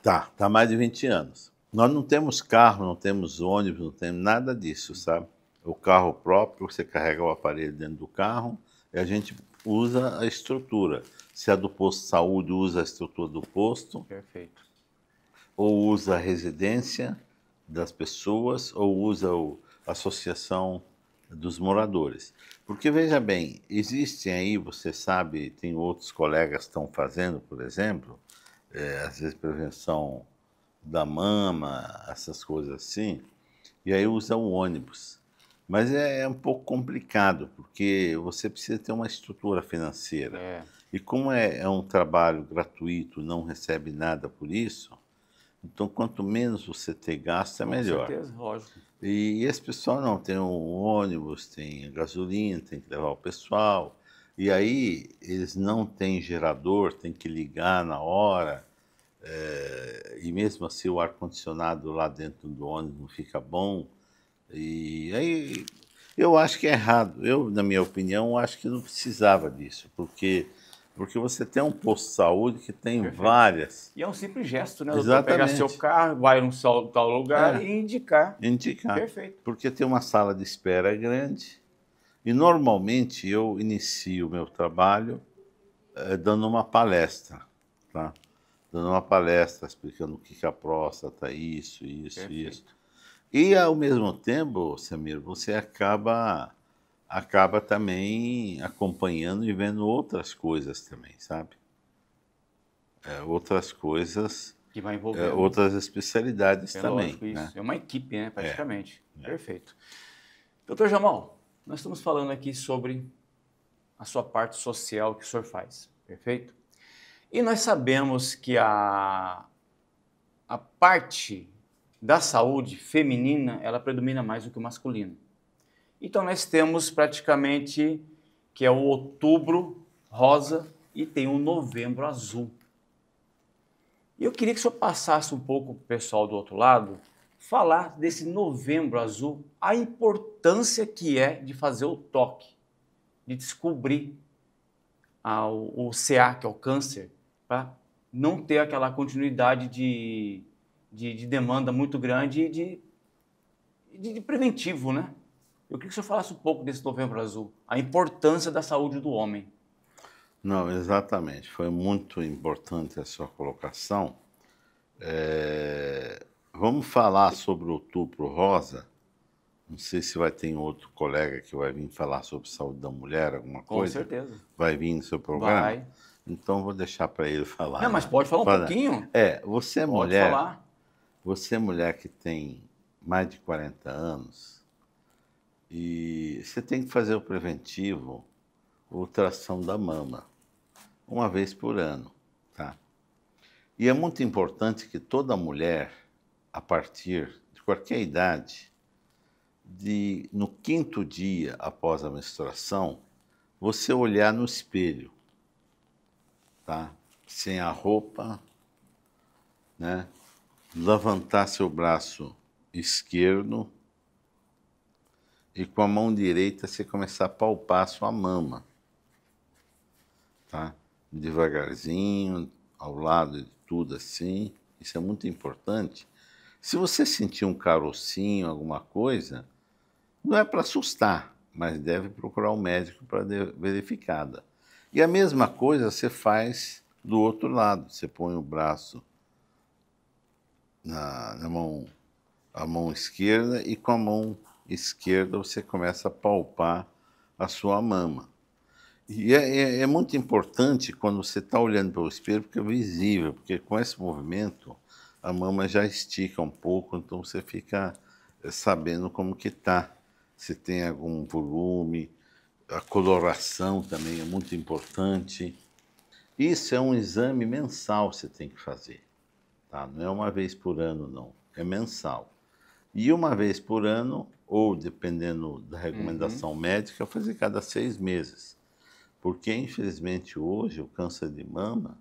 Tá mais de 20 anos. Nós não temos carro, não temos ônibus, não temos nada disso, sabe? O carro próprio, você carrega o aparelho dentro do carro e a gente usa a estrutura. Se é do posto de saúde, usa a estrutura do posto. Perfeito. Ou usa a residência das pessoas, ou usa a associação dos moradores. Porque, veja bem, existem aí, você sabe, tem outros colegas que estão fazendo, por exemplo, às vezes prevenção da mama, essas coisas assim, e aí usa o ônibus. Mas é um pouco complicado, porque você precisa ter uma estrutura financeira. E como é um trabalho gratuito, não recebe nada por isso, então quanto menos você ter gasto, é melhor. Com certeza, lógico. E esse pessoal não, tem um ônibus, tem gasolina, tem que levar o pessoal, e aí eles não têm gerador, tem que ligar na hora, e mesmo assim o ar-condicionado lá dentro do ônibus não fica bom. E aí eu acho que é errado. Eu, na minha opinião, acho que não precisava disso, porque você tem um posto de saúde que tem várias. E é um simples gesto, né? Exatamente. Pegar seu carro, vai num tal lugar e indicar. Perfeito. Porque tem uma sala de espera grande. E normalmente eu inicio o meu trabalho dando uma palestra, tá? Dando uma palestra explicando o que é a próstata, isso. E ao mesmo tempo, Samir, você acaba também acompanhando e vendo outras coisas também, sabe? outras coisas, Que vai envolver outras especialidades também. lógico, isso. Né? É uma equipe, né, praticamente. Perfeito. Doutor Jamal, nós estamos falando aqui sobre a sua parte social que o senhor faz, perfeito? E nós sabemos que a parte da saúde feminina, ela predomina mais do que o masculino. Então nós temos praticamente que é o outubro rosa e tem o novembro azul. E eu queria que o senhor passasse um pouco para o pessoal do outro lado, falar desse novembro azul, a importância que é de fazer o toque, de descobrir o CA, que é o câncer, para não ter aquela continuidade de demanda muito grande e de preventivo, né? Eu queria que o senhor falasse um pouco desse novembro azul, a importância da saúde do homem. Não, exatamente. Foi muito importante a sua colocação. Vamos falar sobre o Outubro Rosa. Não sei se vai ter outro colega que vai vir falar sobre saúde da mulher, alguma coisa. Com certeza. Vai vir no seu programa? Vai. Então vou deixar para ele falar. Não, mas pode falar um pouquinho. Você é Pode mulher. falar. Você é mulher que tem mais de 40 anos e você tem que fazer o preventivo, ultrassom da mama, uma vez por ano, tá? E é muito importante que toda mulher, a partir de qualquer idade, no 5º dia após a menstruação, você olhar no espelho, tá? Sem a roupa, né? Levantar seu braço esquerdo e com a mão direita você começar a palpar a sua mama, tá? Devagarzinho, ao lado de tudo assim, isso é muito importante. Se você sentir um carocinho, alguma coisa, não é para assustar, mas deve procurar um médico para verificada. E a mesma coisa você faz do outro lado, você põe o braço na mão, a mão esquerda, e com a mão esquerda você começa a palpar a sua mama. E é muito importante quando você está olhando para o espelho, porque é visível, porque com esse movimento a mama já estica um pouco, então você fica sabendo como que está, se tem algum volume, a coloração também é muito importante. Isso é um exame mensal que você tem que fazer. Tá? Não é uma vez por ano, não. É mensal. E uma vez por ano, ou dependendo da recomendação médica, fazer cada 6 meses. Porque, infelizmente, hoje, o câncer de mama,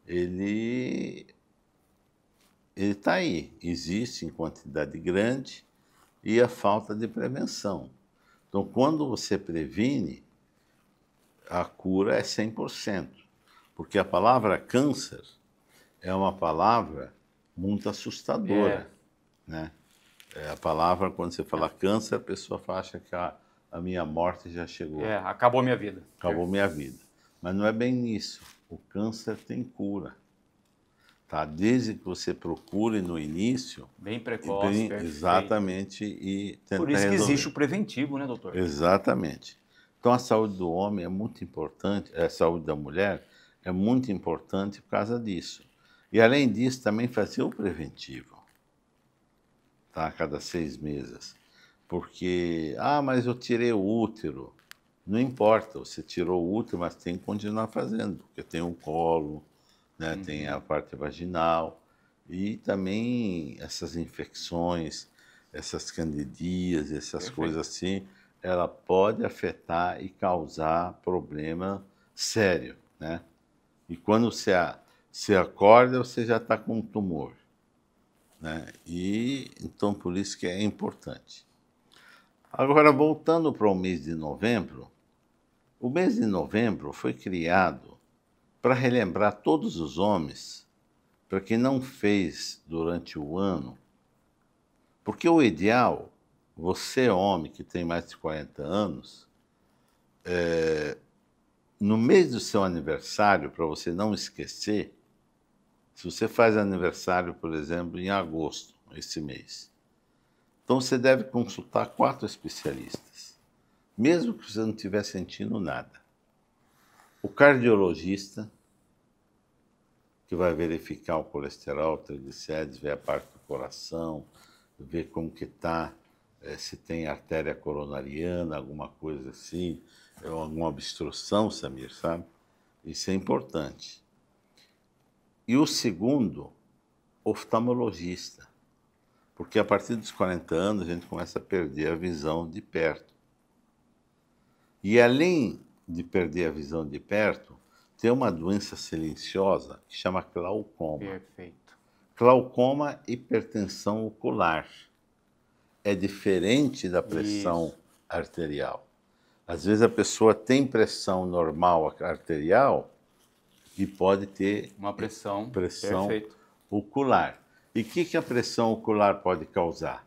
ele está aí. Existe em quantidade grande e a falta de prevenção. Então, quando você previne, a cura é 100%. Porque a palavra câncer é uma palavra muito assustadora, né? A palavra, quando você fala câncer, a pessoa acha que a minha morte já chegou. Acabou minha vida. Acabou minha vida. Mas não é bem isso. O câncer tem cura. Tá? Desde que você procure no início... Bem precoce, exatamente, e tenta Por isso que resolver. existe o preventivo, né, doutor? Exatamente. Então, a saúde do homem é muito importante, a saúde da mulher é muito importante por causa disso. E, além disso, também fazer o preventivo, tá? A cada 6 meses. Porque, mas eu tirei o útero. Não importa, você tirou o útero, mas tem que continuar fazendo, porque tem o colo, né? Tem a parte vaginal, e também essas infecções, essas candidias, essas coisas assim, ela pode afetar e causar problema sério, né? E quando você acorda, você já está com um tumor, né? E então por isso que é importante. Agora, voltando para o mês de novembro, o mês de novembro foi criado para relembrar todos os homens, para quem não fez durante o ano, porque o ideal, você homem que tem mais de 40 anos, no mês do seu aniversário, para você não esquecer, se você faz aniversário, por exemplo, em agosto, esse mês, então você deve consultar 4 especialistas, mesmo que você não estiver sentindo nada. O cardiologista, que vai verificar o colesterol, o triglicérides, ver a parte do coração, ver como que está, se tem artéria coronariana, alguma coisa assim, ou alguma obstrução, Samir, sabe? Isso é importante. E o segundo, oftalmologista, porque a partir dos 40 anos a gente começa a perder a visão de perto. E além de perder a visão de perto, tem uma doença silenciosa que chama glaucoma. Perfeito. Glaucoma, hipertensão ocular. É diferente da pressão Isso. arterial. Às vezes a pessoa tem pressão normal arterial e pode ter Uma pressão. pressão Perfeito. ocular. E o que a pressão ocular pode causar?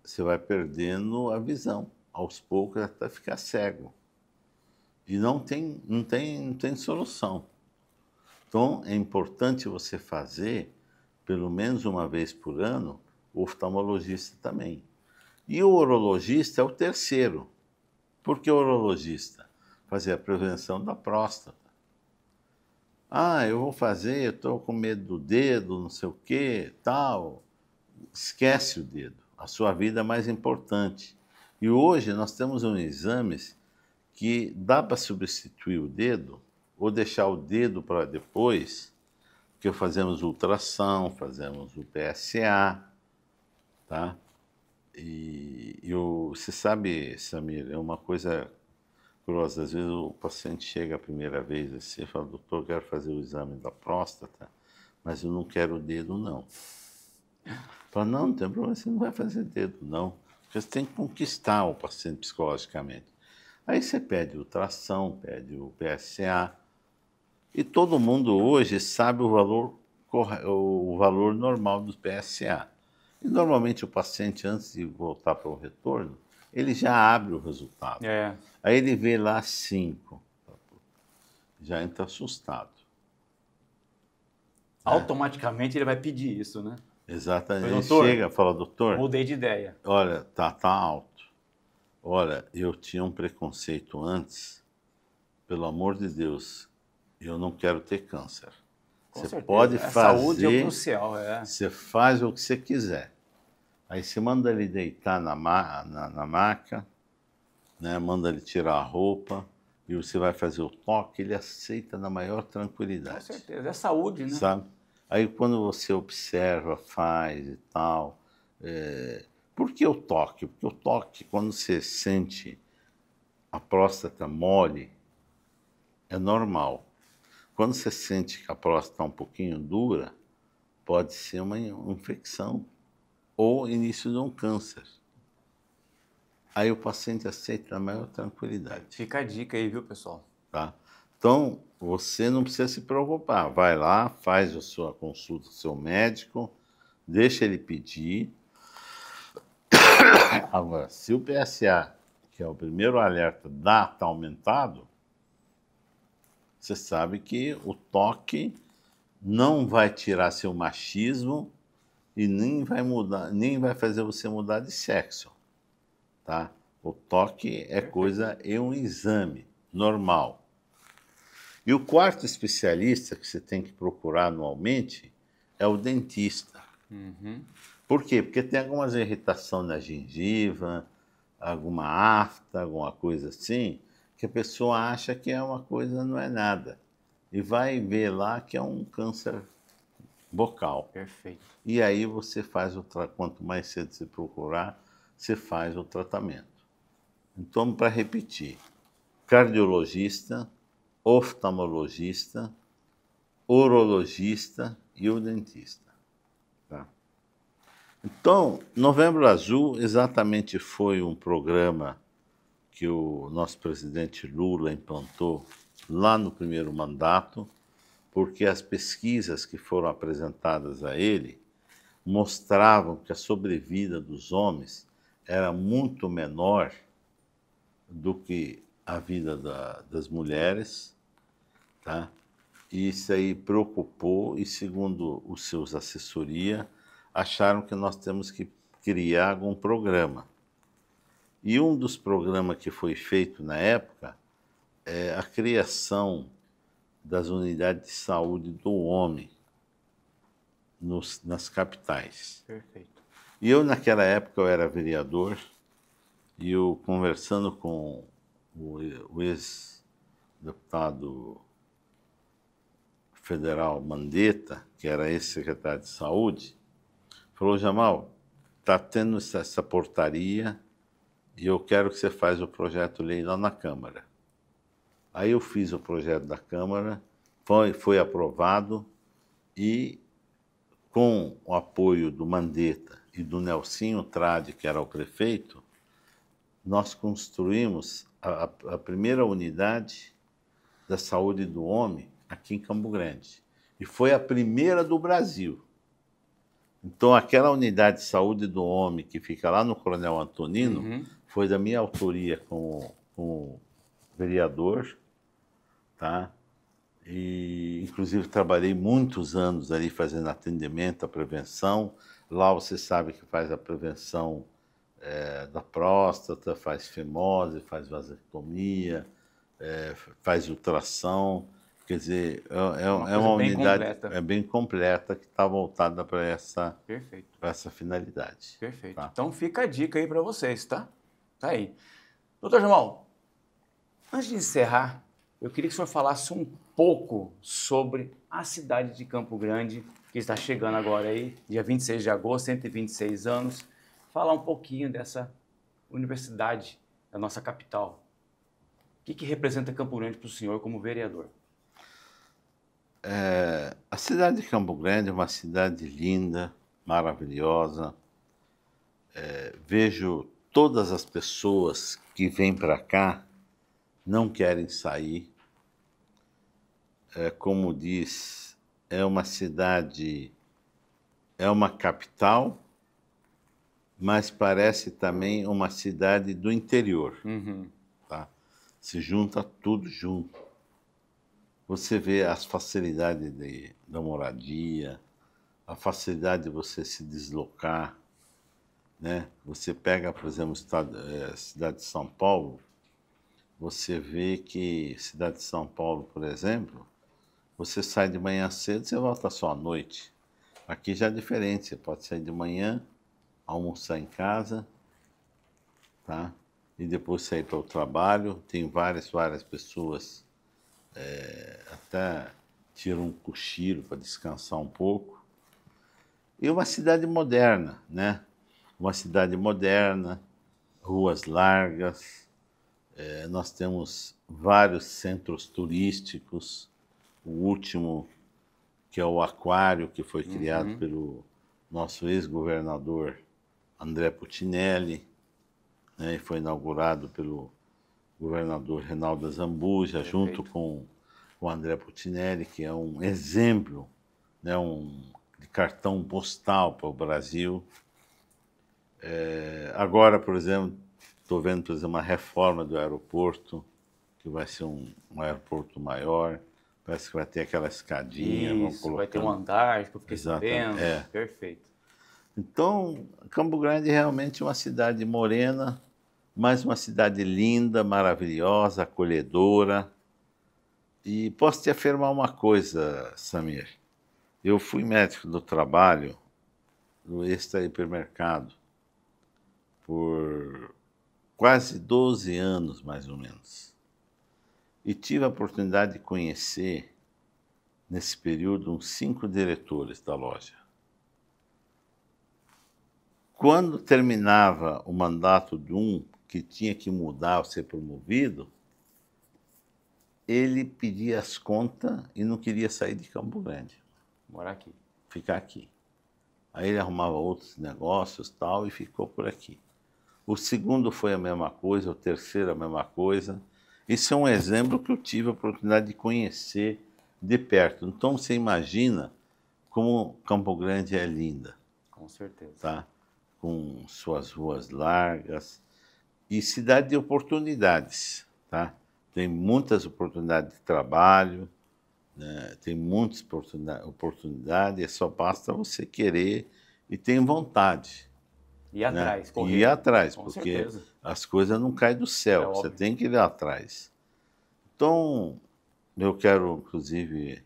Você vai perdendo a visão, aos poucos até ficar cego. E não tem solução. Então é importante você fazer, pelo menos uma vez por ano, o oftalmologista também. E o urologista é o terceiro. Por que o urologista? Fazer a prevenção da próstata. Ah, eu vou fazer, eu estou com medo do dedo, não sei o quê, tal. Esquece o dedo. A sua vida é mais importante. E hoje nós temos exames que dá para substituir o dedo ou deixar o dedo para depois, porque fazemos ultrassom, fazemos o PSA, tá? Você sabe, Samir, é uma coisa curiosa. Às vezes o paciente chega a primeira vez assim e fala, doutor, eu quero fazer o exame da próstata, mas eu não quero o dedo, não. Fala, não tem problema, você não vai fazer dedo, não. Porque você tem que conquistar o paciente psicologicamente. Aí você pede ultrassom, pede o PSA, e todo mundo hoje sabe o valor normal do PSA. E normalmente o paciente, antes de voltar para o retorno, ele já abre o resultado. É. Aí ele vê lá 5, já entra assustado. Automaticamente ele vai pedir isso, né? Exatamente. Mas, Ele doutor, chega e fala, doutor, mudei de ideia. olha, tá alto. Olha, eu tinha um preconceito antes, pelo amor de Deus, eu não quero ter câncer. Com Você certeza. pode A saúde é o fazer, crucial, você faz o que você quiser. Aí você manda ele deitar na maca, né? Manda ele tirar a roupa e você vai fazer o toque, ele aceita na maior Com tranquilidade. certeza. É saúde, né? Sabe? Aí quando você observa, faz e tal. Por que o toque? Porque o toque, quando você sente a próstata mole, é normal. Quando você sente que a próstata está um pouquinho dura, pode ser uma infecção ou início de um câncer. Aí o paciente aceita na maior tranquilidade. Fica a dica aí, viu, pessoal? Tá? Então, você não precisa se preocupar. Vai lá, faz a sua consulta com o seu médico, deixa ele pedir. Agora, se o PSA, que é o primeiro alerta, está aumentado, você sabe que o toque não vai tirar seu machismo e nem vai fazer você mudar de sexo, tá? O toque é coisa, é um exame normal. E o quarto especialista que você tem que procurar anualmente é o dentista. Por quê? Porque tem algumas irritações na gengiva, alguma afta, alguma coisa assim, que a pessoa acha que é uma coisa, não é nada. E vai ver lá que é um câncer bucal. Perfeito. E aí você faz quanto mais cedo você procurar, você faz o tratamento. Então, para repetir, cardiologista, oftalmologista, urologista e o dentista. Tá? Então, Novembro Azul exatamente foi um programa que o nosso presidente Lula implantou lá no primeiro mandato, porque as pesquisas que foram apresentadas a ele mostravam que a sobrevida dos homens era muito menor do que a vida das mulheres, tá? E isso aí preocupou e, segundo os seus assessoria, acharam que nós temos que criar algum programa. E um dos programas que foi feito na época é a criação das unidades de saúde do homem nas capitais. Perfeito. E eu, naquela época, eu era vereador, e eu conversando com o ex-deputado federal Mandetta, que era ex-secretário de saúde, falou: Jamal, está tendo essa portaria e eu quero que você faça o projeto de lei lá na Câmara. Aí eu fiz o projeto da Câmara, foi aprovado, e com o apoio do Mandetta e do Nelsinho Trade, que era o prefeito, nós construímos a primeira unidade da saúde do homem aqui em Campo Grande. E foi a primeira do Brasil. Então, aquela unidade de saúde do homem que fica lá no Coronel Antonino, foi da minha autoria com o vereador, tá? E, inclusive, trabalhei muitos anos ali fazendo atendimento, a prevenção. Lá você sabe que faz a prevenção da próstata, faz fimose, faz vasectomia, faz ultrassom. Quer dizer, é uma unidade bem completa que está voltada para essa finalidade. Perfeito. Tá? Então fica a dica aí para vocês, tá? Tá aí. Doutor Jamal, antes de encerrar, eu queria que o senhor falasse um pouco sobre a cidade de Campo Grande, que está chegando agora aí, dia 26 de agosto, 126 anos. Falar um pouquinho dessa universidade, da nossa capital. O que representa Campo Grande para o senhor como vereador? A cidade de Campo Grande é uma cidade linda, maravilhosa. Vejo todas as pessoas que vêm para cá não querem sair. Como diz, é uma cidade, é uma capital, mas parece também uma cidade do interior. Tá? Se junta tudo junto. Você vê as facilidades da moradia, a facilidade de você se deslocar, né? Você pega, por exemplo, a cidade de São Paulo, você vê que cidade de São Paulo, por exemplo, você sai de manhã cedo, você volta só à noite. Aqui já é diferente, você pode sair de manhã, almoçar em casa, tá? E depois sair para o trabalho. Tem várias pessoas até tiram um cochilo para descansar um pouco. E uma cidade moderna, né? Uma cidade moderna, ruas largas, nós temos vários centros turísticos. O último, que é o Aquário, que foi criado pelo nosso ex-governador André Putinelli, né? E foi inaugurado pelo governador Reinaldo Azambuja, junto com o André Putinelli, que é um exemplo, né, de cartão postal para o Brasil. Agora, por exemplo, estou vendo, por exemplo, uma reforma do aeroporto, que vai ser um aeroporto maior. Parece que vai ter aquela escadinha. Isso, vai ter um andar, que eu fiquei sabendo. Perfeito. Então, Campo Grande é realmente uma cidade morena, mas uma cidade linda, maravilhosa, acolhedora. E posso te afirmar uma coisa, Samir. Eu fui médico do trabalho no Extra Hipermercado por quase 12 anos, mais ou menos. E tive a oportunidade de conhecer, nesse período, uns 5 diretores da loja. Quando terminava o mandato de um que tinha que mudar ou ser promovido, ele pedia as contas e não queria sair de Campo Grande. Morar aqui. Ficar aqui. Aí ele arrumava outros negócios tal, e ficou por aqui. O segundo foi a mesma coisa, o terceiro a mesma coisa. Isso é um exemplo que eu tive a oportunidade de conhecer de perto. Então você imagina como Campo Grande é linda. Com certeza. Tá? Com suas ruas largas e cidade de oportunidades. Tá? Tem muitas oportunidades de trabalho, né? Tem muitas oportunidades, só basta você querer e ter vontade. Ir atrás, né? correr. Ir atrás, Com porque certeza. as coisas não caem do céu, você tem que ir atrás. Então, eu quero, inclusive,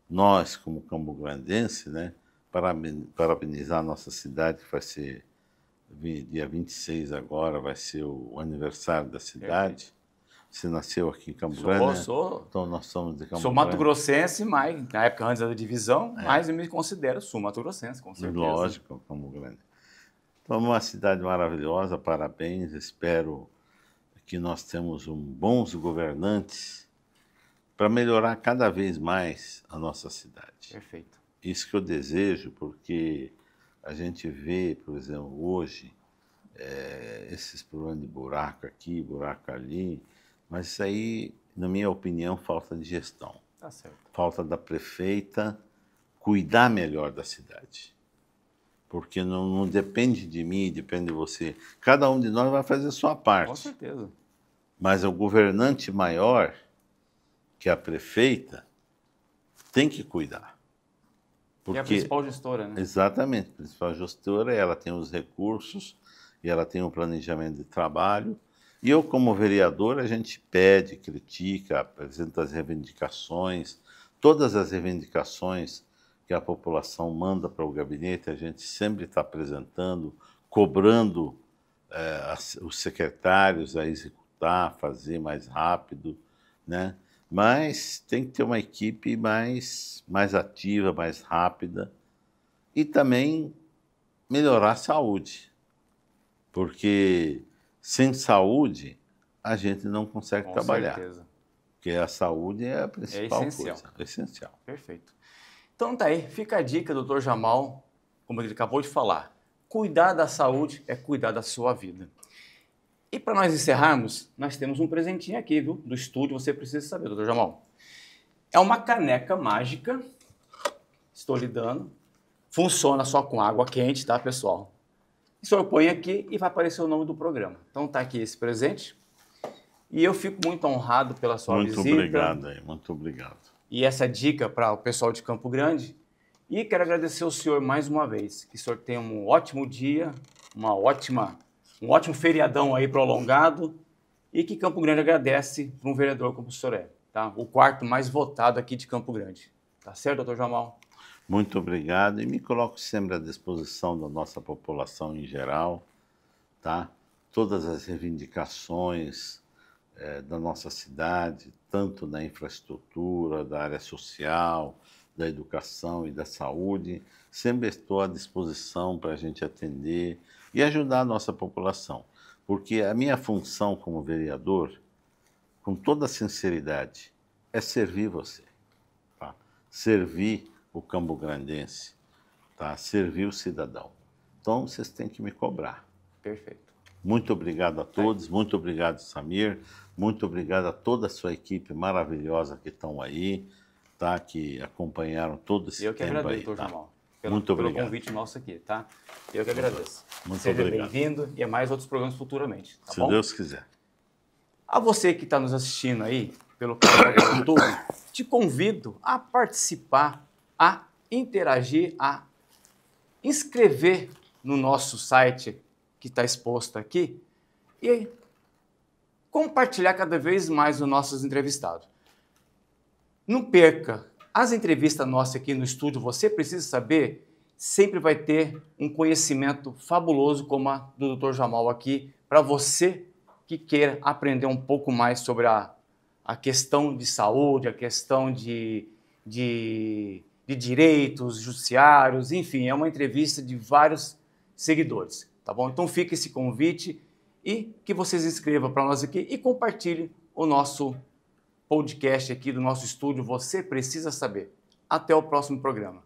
nós, como cambograndense, né, parabenizar a nossa cidade, que vai ser dia 26 agora, vai ser o aniversário da cidade. Perfeito. Você nasceu aqui em Campo Grande, né? Sou. Então nós somos de Campo Sou Grande. mato-grossense, mas na época antes da divisão, mas eu me considero sul-mato-grossense, com certeza. Lógico, Campo Grande. Então é uma cidade maravilhosa, parabéns. Espero que nós temos bons governantes para melhorar cada vez mais a nossa cidade. Perfeito. Isso que eu desejo, porque a gente vê, por exemplo, hoje, esses problemas de buraco aqui, buraco ali, mas isso aí, na minha opinião, falta de gestão. Tá certo. Falta da prefeita cuidar melhor da cidade. Porque não depende de mim, depende de você. Cada um de nós vai fazer a sua parte. Com certeza. Mas o governante maior, que é a prefeita, tem que cuidar. Porque é a principal gestora, né? Exatamente, a principal gestora, ela tem os recursos e ela tem um planejamento de trabalho. E eu, como vereador, a gente pede, critica, apresenta as reivindicações, todas as reivindicações que a população manda para o gabinete, a gente sempre está apresentando, cobrando os secretários a executar, fazer mais rápido, né? Mas tem que ter uma equipe mais ativa, mais rápida e também melhorar a saúde, porque sem saúde a gente não consegue trabalhar. Com certeza. Porque a saúde é a principal essencial. coisa. É essencial. Perfeito. Então tá aí, fica a dica, doutor Jamal, como ele acabou de falar. Cuidar da saúde é cuidar da sua vida. E para nós encerrarmos, nós temos um presentinho aqui, viu? Do estúdio, você precisa saber, doutor Jamal. É uma caneca mágica, estou lhe dando. Funciona só com água quente, tá, pessoal? O senhor põe aqui e vai aparecer o nome do programa. Então tá aqui esse presente. E eu fico muito honrado pela sua visita. Muito obrigado aí, muito obrigado. E essa dica para o pessoal de Campo Grande. E quero agradecer ao senhor mais uma vez. Que o senhor tenha um ótimo dia, um ótimo feriadão aí prolongado. E que Campo Grande agradece para um vereador como o senhor é. Tá? O quarto mais votado aqui de Campo Grande. Tá certo, doutor Jamal? Muito obrigado e me coloco sempre à disposição da nossa população em geral, tá? Todas as reivindicações da nossa cidade, tanto da infraestrutura, da área social, da educação e da saúde, sempre estou à disposição para a gente atender e ajudar a nossa população. Porque a minha função como vereador, com toda sinceridade, é servir você, tá? Servir o cambograndense, tá? Servir o cidadão. Então, vocês têm que me cobrar. Perfeito. Muito obrigado a todos, muito obrigado, Samir, muito obrigado a toda a sua equipe maravilhosa que estão aí, tá? Que acompanharam todo esse tempo aí. Eu que agradeço, doutor tá? Jamal, Muito obrigado. pelo convite nosso aqui, tá? Eu que agradeço. Muito Seja obrigado. bem-vindo e a mais outros programas futuramente, tá Se bom? Deus quiser. A você que está nos assistindo aí pelo canal do YouTube, te convido a participar, a interagir, a inscrever no nosso site que está exposto aqui e compartilhar cada vez mais os nossos entrevistados. Não perca as entrevistas nossas aqui no estúdio, você precisa saber, sempre vai ter um conhecimento fabuloso como a do Dr. Jamal aqui, para você que queira aprender um pouco mais sobre a questão de saúde, a questão de direitos judiciários, enfim, é uma entrevista de vários seguidores, tá bom? Então fica esse convite e que vocês inscrevam para nós aqui e compartilhem o nosso podcast aqui do nosso estúdio Você Precisa Saber. Até o próximo programa.